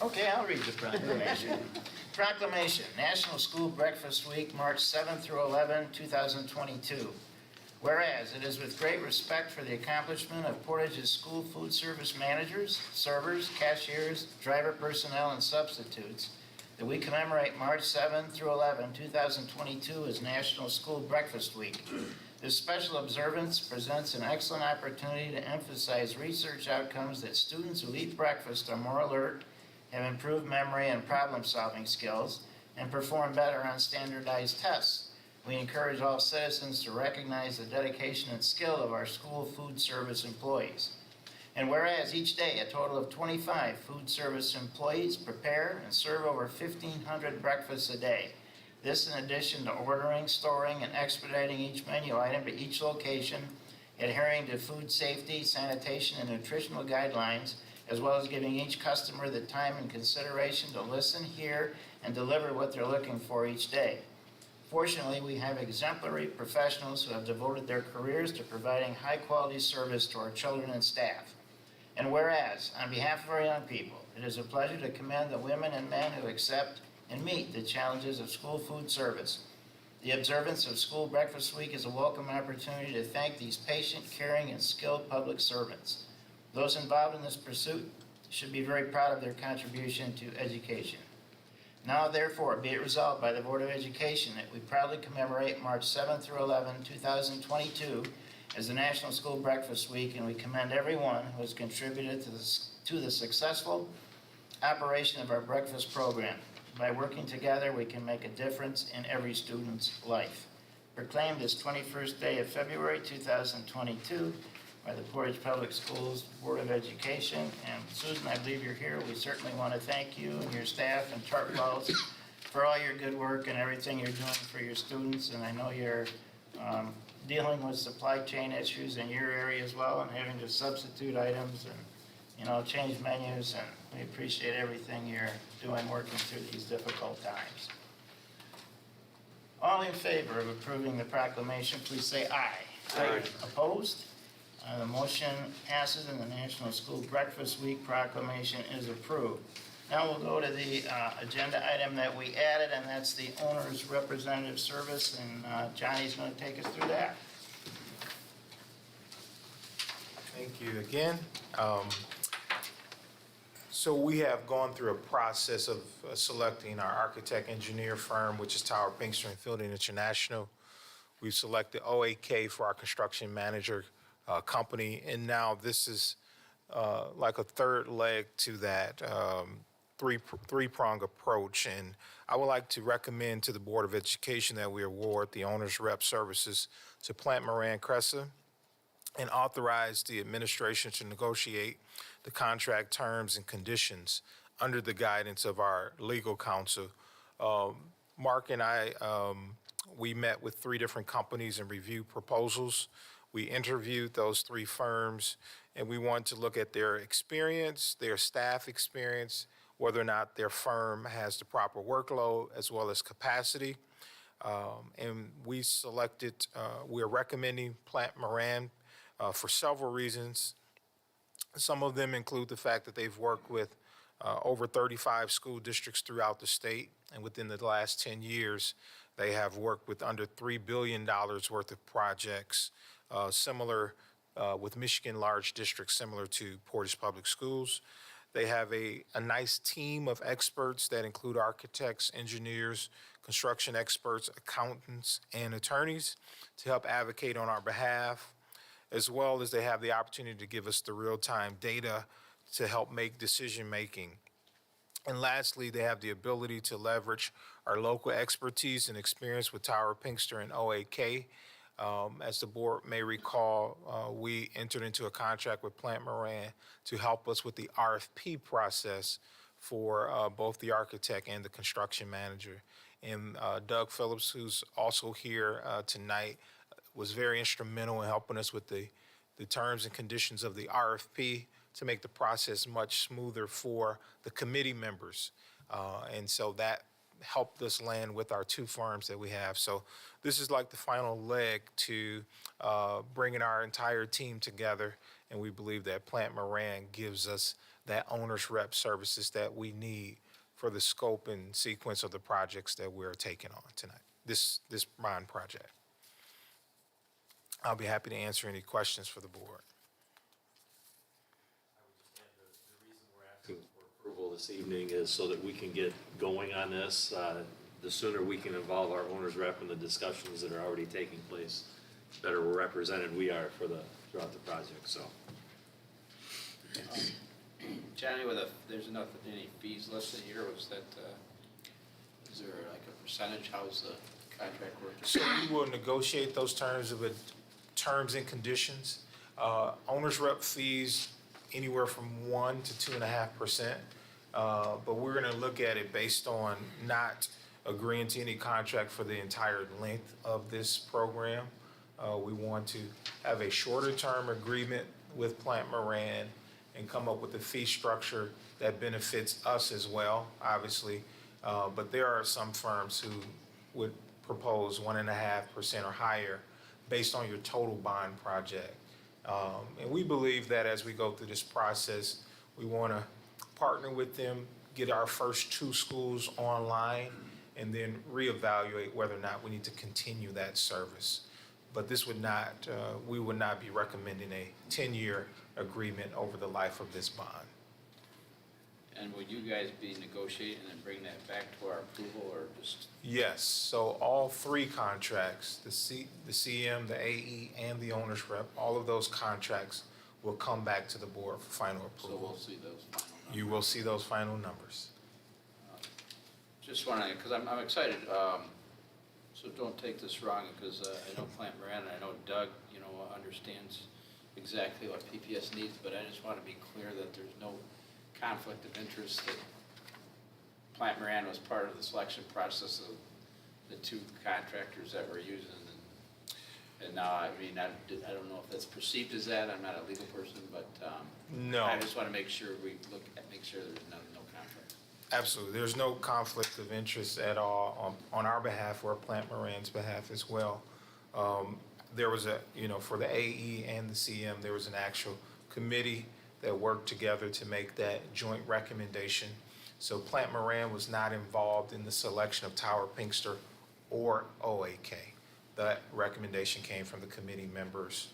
Okay, I'll read the proclamation. Proclamation, National School Breakfast Week, March 7 through 11, 2022. Whereas it is with great respect for the accomplishment of Portage's school food service managers, servers, cashiers, driver personnel, and substitutes that we commemorate March 7 through 11, 2022 as National School Breakfast Week. This special observance presents an excellent opportunity to emphasize research outcomes that students who eat breakfast are more alert, have improved memory and problem-solving skills, and perform better on standardized tests. We encourage all citizens to recognize the dedication and skill of our school food service employees. And whereas each day, a total of 25 food service employees prepare and serve over 1,500 breakfasts a day. This in addition to ordering, storing, and expediting each menu item to each location, adhering to food safety, sanitation, and nutritional guidelines, as well as giving each customer the time and consideration to listen, hear, and deliver what they're looking for each day. Fortunately, we have exemplary professionals who have devoted their careers to providing high-quality service to our children and staff. And whereas, on behalf of our young people, it is a pleasure to commend the women and men who accept and meet the challenges of school food service. The observance of School Breakfast Week is a welcome opportunity to thank these patient, caring, and skilled public servants. Those involved in this pursuit should be very proud of their contribution to education. Now therefore be it resolved by the Board of Education that we proudly commemorate March 7 through 11, 2022 as the National School Breakfast Week, and we commend everyone who has contributed to the successful operation of our breakfast program. By working together, we can make a difference in every student's life. Proclaimed this 21st day of February 2022 by the Portage Public Schools Board of Education. And Susan, I believe you're here. We certainly want to thank you and your staff and Chartwells for all your good work and everything you're doing for your students. And I know you're dealing with supply chain issues in your area as well and having to substitute items and, change menus. And we appreciate everything you're doing working through these difficult times. All in favor of approving the proclamation, please say aye. Aye. Opposed? The motion passes and the National School Breakfast Week proclamation is approved. Now we'll go to the agenda item that we added, and that's the owner's representative service, and Johnny's going to take us through that. Thank you again. So we have gone through a process of selecting our architect engineer firm, which is Tower Pinkster and Fielding International. We've selected OAK for our construction manager company, and now this is like a third leg to that three-prong approach. And I would like to recommend to the Board of Education that we award the owner's rep services to Plant Moran Cressa and authorize the administration to negotiate the contract terms and conditions under the guidance of our legal counsel. Mark and I, we met with 3 different companies and reviewed proposals. We interviewed those 3 firms, and we want to look at their experience, their staff experience, whether or not their firm has the proper workload as well as capacity. And we selected, we're recommending Plant Moran for several reasons. Some of them include the fact that they've worked with over 35 school districts throughout the state, and within the last 10 years, they have worked with under $3 billion worth of projects, similar with Michigan large districts similar to Portage Public Schools. They have a nice team of experts that include architects, engineers, construction experts, accountants, and attorneys to help advocate on our behalf, as well as they have the opportunity to give us the real-time data to help make decision-making. And lastly, they have the ability to leverage our local expertise and experience with Tower Pinkster and OAK. As the board may recall, we entered into a contract with Plant Moran to help us with the RFP process for both the architect and the construction manager. And Doug Phillips, who's also here tonight, was very instrumental in helping us with the terms and conditions of the RFP to make the process much smoother for the committee members. And so that helped us land with our 2 firms that we have. So this is like the final leg to bringing our entire team together, and we believe that Plant Moran gives us that owner's rep services that we need for the scope and sequence of the projects that we're taking on tonight, this bond project. I'll be happy to answer any questions for the board. The reason we're asking for approval this evening is so that we can get going on this. The sooner we can involve our owner's rep in the discussions that are already taking place, the better represented we are throughout the project, so. Johnny, there's enough, any fees listed here, was that, is there like a percentage, how's the contract work? So we will negotiate those terms and conditions. Owner's rep fees anywhere from 1 to 2.5%. But we're going to look at it based on not agreeing to any contract for the entire length of this program. We want to have a shorter-term agreement with Plant Moran and come up with a fee structure that benefits us as well, obviously. But there are some firms who would propose 1.5% or higher based on your total bond project. And we believe that as we go through this process, we want to partner with them, get our first 2 schools online, and then reevaluate whether or not we need to continue that service. But this would not, we would not be recommending a 10-year agreement over the life of this bond. And will you guys be negotiating and bring that back to our approval, or just? Yes, so all 3 contracts, the CM, the AE, and the owner's rep, all of those contracts will come back to the board for final So approval. we'll see those final numbers? You will see those final numbers. Just wondering, because I'm excited, so don't take this wrong, because I know Plant Moran and I know Doug, understands exactly what PPS needs, but I just want to be clear that there's no conflict of interest, that Plant Moran was part of the selection process of the 2 contractors that we're using. And now, I mean, I don't know if that's perceived as that, I'm not a legal person, but No. I just want to make sure we make sure there's no conflict. Absolutely. There's no conflict of interest at all on our behalf or Plant Moran's behalf as well. There was for the AE and the CM, there was an actual committee that worked together to make that joint recommendation. So Plant Moran was not involved in the selection of Tower Pinkster or OAK. That recommendation came from the committee members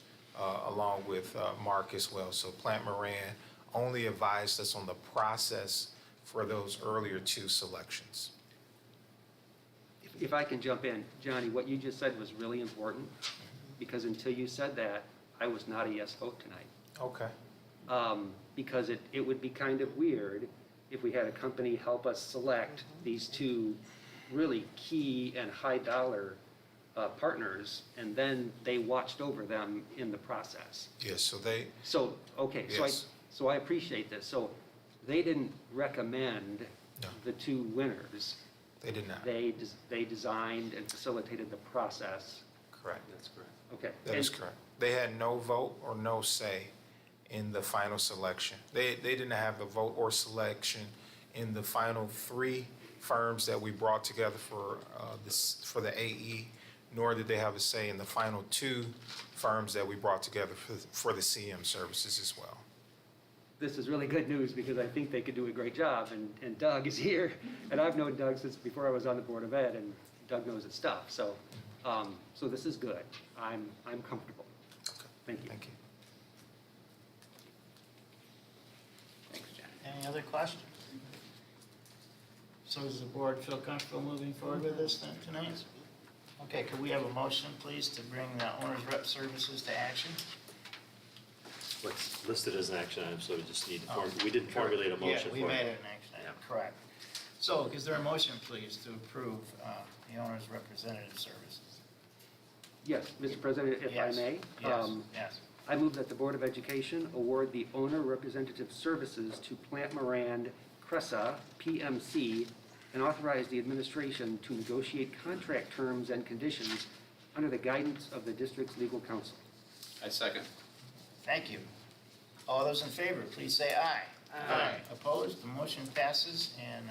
along with Mark as well. So Plant Moran only advised us on the process for those earlier 2 selections. If I can jump in, Johnny, what you just said was really important, because until you said that, I was not a yes vote tonight. Okay. Because it would be kind of weird if we had a company help us select these 2 really key and high dollar partners, and then they watched over them in the process. Yes, So, okay, Yes. so I appreciate this. So they didn't recommend No. the 2 winners. they did not. They designed and facilitated the process. Correct. That's correct. Okay. That is correct. They had no vote or no say in the final selection. They didn't have the vote or selection in the final 3 firms that we brought together for the AE, nor did they have a say in the final 2 firms that we brought together for the CM services as well. This is really good news, because I think they could do a great job, and Doug is here, and I've known Doug since before I was on the Board of Ed, and Doug knows his stuff, so this is good. I'm comfortable. Okay. Thank you. Thank you. Thanks, Johnny. Any other questions? So does the board feel comfortable moving forward with this then tonight? Okay, could we have a motion, please, to bring the owner's rep services to action? What's listed as an action item, so we just need to we didn't formulate a motion for it. Yeah, we made it an action item, correct. So is there a motion, please, to approve the owner's representative services? Yes, Mr. President, if I Yes, may. Yes. I move that the Board of Education award the owner representative services to Plant Moran Cressa, PMC, and authorize the administration to negotiate contract terms and conditions under the guidance of the district's legal counsel. I second. Thank you. All those in favor, please say aye. Aye. Opposed? The motion passes, and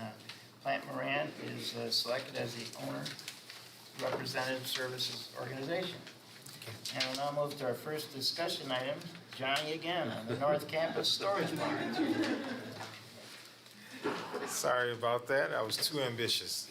Plant Moran is selected as the owner representative services organization. And we'll now move to our first discussion item, Johnny again, on the North Campus storage barns. Sorry about that. I was too ambitious.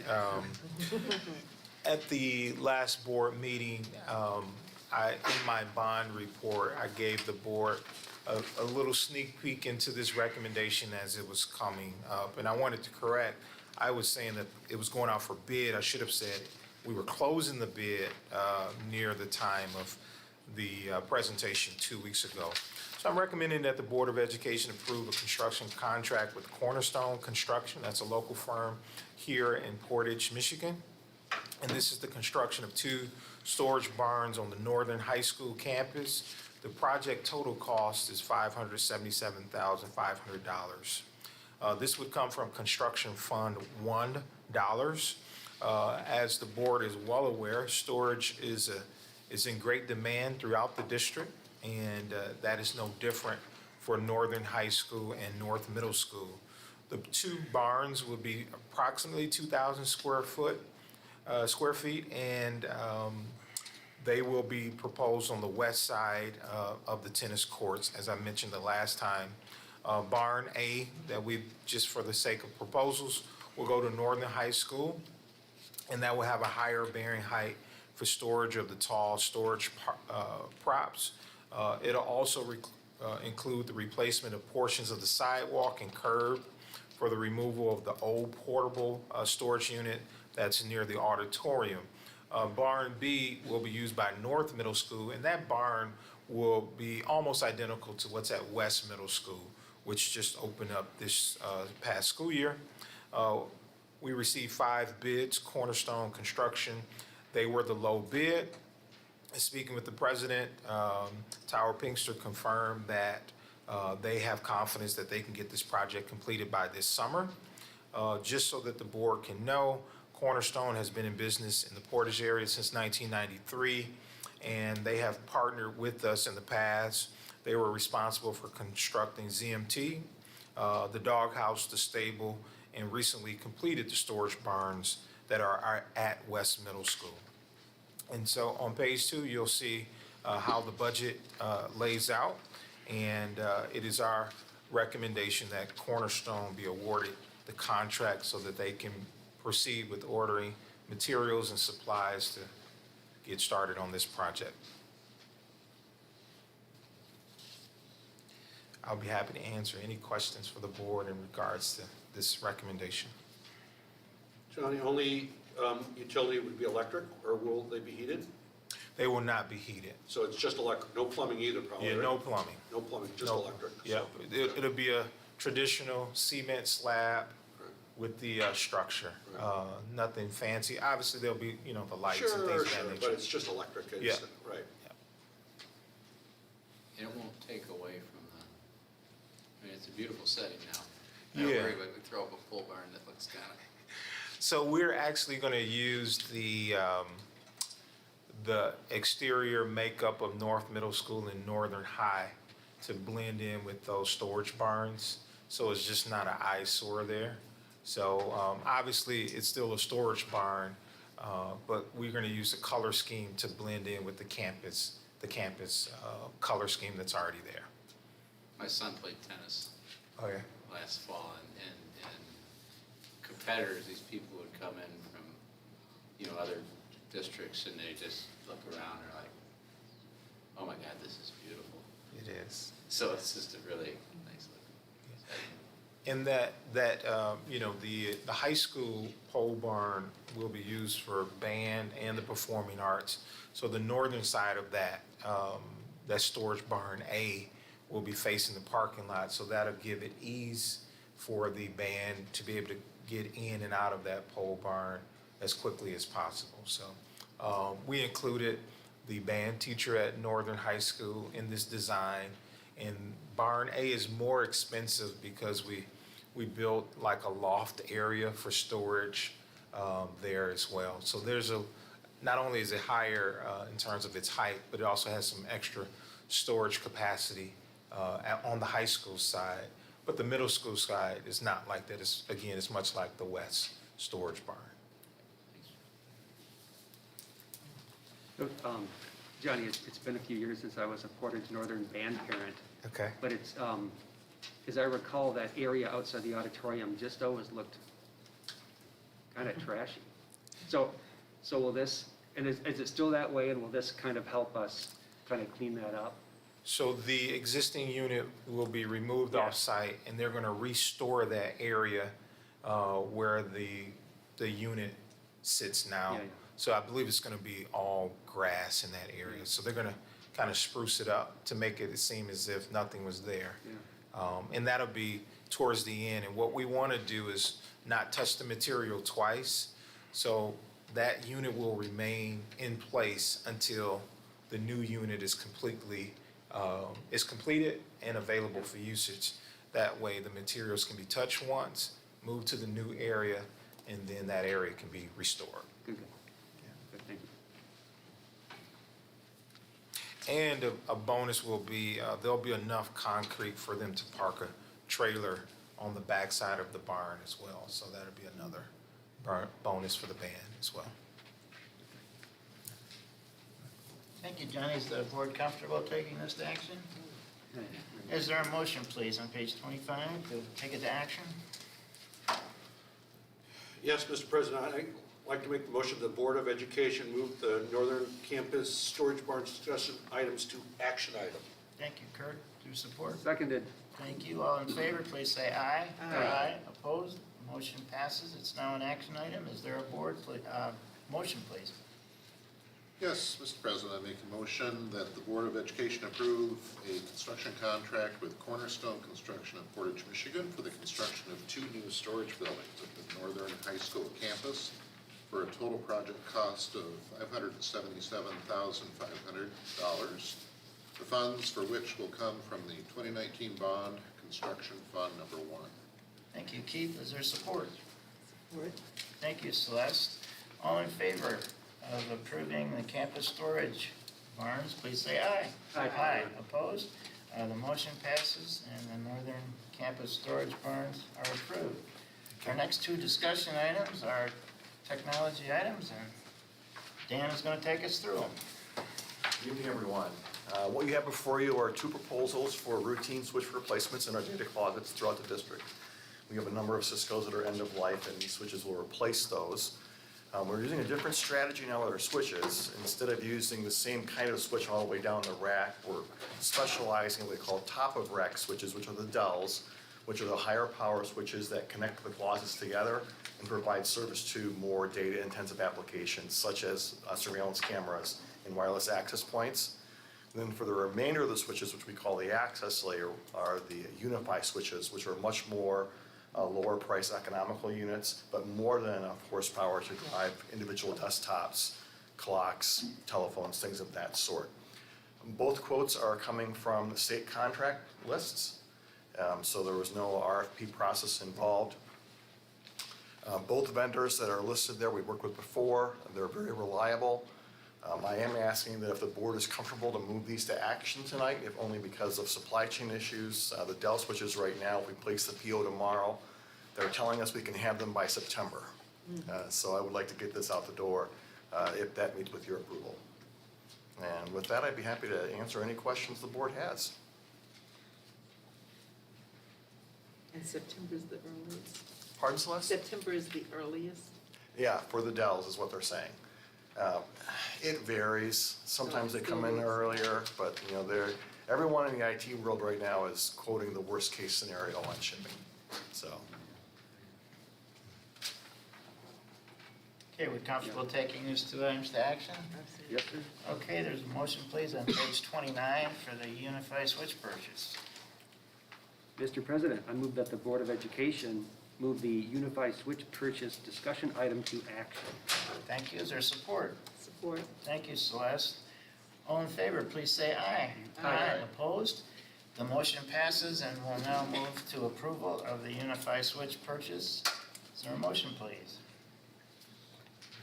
At the last board meeting, in my bond report, I gave the board a little sneak peek into this recommendation as it was coming up. And I wanted to correct, I was saying that it was going out for bid. I should have said we were closing the bid near the time of the presentation 2 weeks ago. So I'm recommending that the Board of Education approve a construction contract with Cornerstone Construction. That's a local firm here in Portage, Michigan. And this is the construction of 2 storage barns on the Northern High School campus. The project total cost is $577,500. This would come from Construction Fund $1. As the board is well aware, storage is in great demand throughout the district, and that is no different for Northern High School and North Middle School. The two barns will be approximately 2,000 square feet, and they will be proposed on the west side of the tennis courts, as I mentioned the last time. Barn A, that we, just for the sake of proposals, will go to Northern High School, and that will have a higher bearing height for storage of the tall storage props. It'll also include the replacement of portions of the sidewalk and curb for the removal of the old portable storage unit that's near the auditorium. Barn B will be used by North Middle School, and that barn will be almost identical to what's at West Middle School, which just opened up this past school year. We received 5 bids, Cornerstone Construction. They were the low bid. Speaking with the president, Tower Pinkster confirmed that they have confidence that they can get this project completed by this summer. Just so that the board can know, Cornerstone has been in business in the Portage area since 1993, and they have partnered with us in the past. They were responsible for constructing ZMT, the doghouse, the stable, and recently completed the storage barns that are at West Middle School. And so on page 2, you'll see how the budget lays out, and it is our recommendation that Cornerstone be awarded the contract so that they can proceed with ordering materials and supplies to get started on this project. I'll be happy to answer any questions for the board in regards to this recommendation. Johnny, only utility would be electric, or will they be heated? They will not be heated. So it's just electric, no plumbing either, probably, Yeah, right? no plumbing. No plumbing, just No. electric. Yeah, So- it'll be a traditional cement slab with the structure. Nothing fancy. Obviously, there'll be, the lights and things Sure, of that sure, nature. but it's just electric, it's, Yeah. right. And it won't take away from it's a beautiful setting now. I Yeah. worry about we throw up a pole barn that looks kind of. So we're actually going to use the exterior makeup of North Middle School and Northern High to blend in with those storage barns. So it's just not an eyesore there. So obviously, it's still a storage barn, but we're going to use the color scheme to blend in with the campus color scheme that's already there. My son played tennis Okay. last fall, and competitors, these people would come in from, other districts, and they just look around and are like, oh my God, this is beautiful. It is. So it's just a really nice look. And the high school pole barn will be used for band and the performing arts. So the northern side of that storage barn A will be facing the parking lot. So that'll give it ease for the band to be able to get in and out of that pole barn as quickly as possible. So we included the band teacher at Northern High School in this design. And barn A is more expensive because we built like a loft area for storage there as well. So not only is it higher in terms of its height, but it also has some extra storage capacity on the high school side. But the middle school side is not like that. It's much like the west storage barn. So, Johnny, it's been a few years since I was a Portage Northern band parent, Okay. but it's, as I recall, that area outside the auditorium just always looked kind of trashy. So will this, and is it still that way, and will this kind of help us kind of clean that up? So the existing unit will be removed Yeah. off-site, and they're going to restore that area where the unit sits now. Yeah, yeah. So I believe it's going to be all grass in that area. So they're going to kind of spruce it up to make it seem as if nothing was there. Yeah. And that'll be towards the end. And what we want to do is not touch the material twice. So that unit will remain in place until the new unit is completely is completed and available for usage. That way, the materials can be touched once, moved to the new area, and then that area can be restored. Good. Good, thank you. And a bonus will be, there'll be enough concrete for them to park a trailer on the backside of the barn as well. So that'll be another bonus for the band as well. Thank you, Johnny. Is the board comfortable taking this to action? Is there a motion, please, on page 25 to take it to action? Yes, Mr. President, I'd like to make the motion the Board of Education move the Northern Campus Storage Barn discussion items to action item. Thank you, Kurt. Do you support? Seconded. Thank you. All in favor, please say aye. Aye. Opposed? Motion passes. It's now an action item. Is there a motion, please? Yes, Mr. President, I make a motion that the Board of Education approve a construction contract with Cornerstone Construction of Portage, Michigan for the construction of 2 new storage buildings at the Northern High School campus for a total project cost of $577,500. The funds for which will come from the 2019 Bond Construction Fund Number 1. Thank you, Keith. Is there support? Support. Thank you, Celeste. All in favor of approving the campus storage barns, please say aye. Aye. Opposed? The motion passes and the Northern Campus storage barns are approved. Our next 2 discussion items are technology items, and Dan is going to take us through them. Good evening, everyone. What you have before you are 2 proposals for routine switch replacements in our data closets throughout the district. We have a number of Cisco's that are end of life, and these switches will replace those. We're using a different strategy now with our switches. Instead of using the same kind of switch all the way down the rack, we're specializing in what we call top-of-rack switches, which are the Dells, which are the higher power switches that connect the closets together and provide service to more data-intensive applications, such as surveillance cameras and wireless access points. And then for the remainder of the switches, which we call the access layer, are the Unify switches, which are much more lower price economical units, but more than enough horsepower to drive individual desktops, clocks, telephones, things of that sort. Both quotes are coming from the state contract lists, so there was no RFP process involved. Both vendors that are listed there we worked with before, they're very reliable. I am asking that if the board is comfortable to move these to action tonight, if only because of supply chain issues. The Dell switches right now, if we place the PO tomorrow, they're telling us we can have them by September. So I would like to get this out the door if that meets with your approval. And with that, I'd be happy to answer any questions the board has. And September is the earliest? Pardon, Celeste? September is the earliest? Yeah, for the Dells is what they're saying. It varies. Sometimes they come in earlier, but you know, everyone in the IT world right now is quoting the worst case scenario on shipping. So, Okay, we're comfortable taking these 2 items to action? Yes, sir. Okay, there's a motion, please, on page 29 for the Unify switch purchase. Mr. President, I move that the Board of Education move the Unify switch purchase discussion item to action. Thank you. Is there support? Support. Thank you, Celeste. All in favor, please say aye. Aye. Opposed? The motion passes, and we'll now move to approval of the Unify switch purchase. Is there a motion, please?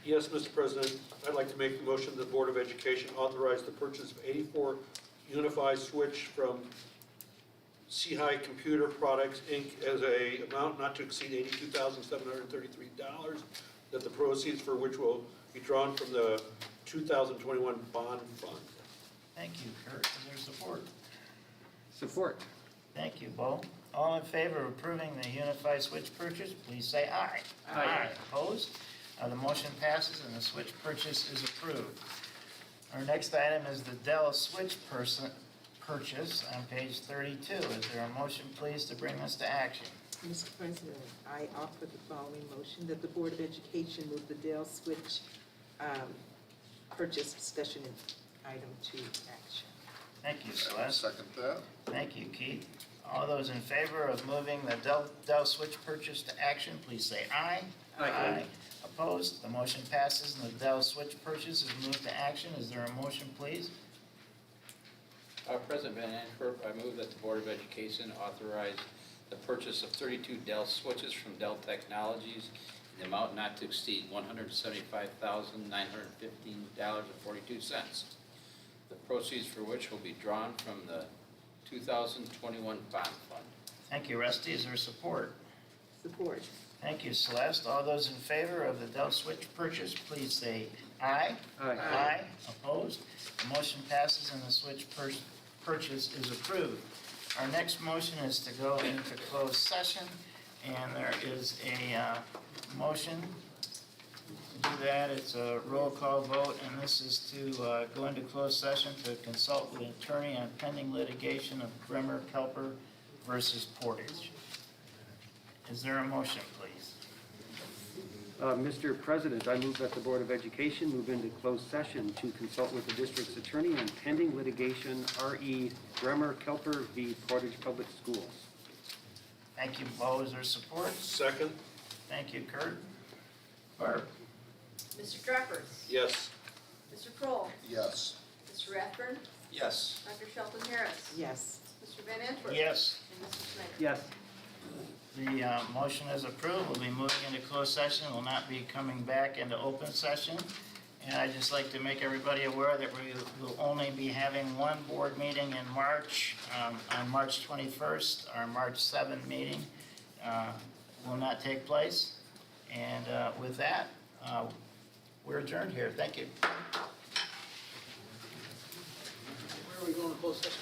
Yes, Mr. President, I'd like to make the motion that the Board of Education authorize the purchase of 84 Unify switch from C-High Computer Products, Inc. as a amount not to exceed $82,733, that the proceeds for which will be drawn from the 2021 bond fund. Thank you, Kurt. Is there support? Support. Thank you, Bo. All in favor of approving the Unify switch purchase, please say aye. Aye. Opposed? The motion passes and the switch purchase is approved. Our next item is the Dell switch purchase on page 32. Is there a motion, please, to bring this to action? Mr. President, I offer the following motion, that the Board of Education move the Dell switch purchase discussion item to action. Thank you, I will Celeste. second that. Thank you, Keith. All those in favor of moving the Dell switch purchase to action, please say aye. Aye. Opposed? The motion passes and the Dell switch purchase is moved to action. Is there a motion, please? President Van Antwerp, I move that the Board of Education authorize the purchase of 32 Dell switches from Dell Technologies in the amount not to exceed $175,915.42. The proceeds for which will be drawn from the 2021 bond fund. Thank you, Rusty. Is there support? Support. Thank you, Celeste. All those in favor of the Dell switch purchase, please say aye. Aye. Aye. Opposed? The motion passes and the switch purchase is approved. Our next motion is to go into closed session, and there is a motion to do that. It's a roll call vote, and this is to go into closed session to consult with an attorney on pending litigation of Bremer Kelper versus Portage. Is there a motion, please? Mr. President, I move that the Board of Education move into closed session to consult with the district's attorney on pending litigation R.E. Bremer Kelper v. Portage Public Schools. Thank you, Bo. Is there support? Second? Thank you, Kurt. Barb? Mr. Droppers? Yes. Mr. Kroll? Yes. Mr. Rathburn? Yes. Dr. Shelton Harris? Yes. Mr. Van Antwerp? Yes. And Mr. Snyder? Yes. The motion is approved. We'll be moving into closed session. We'll not be coming back into open session. And I'd just like to make everybody aware that we will only be having one board meeting in March, on March 21st. Our March 7th meeting will not take place. And with that, we're adjourned here. Thank you. Where are we going to close session?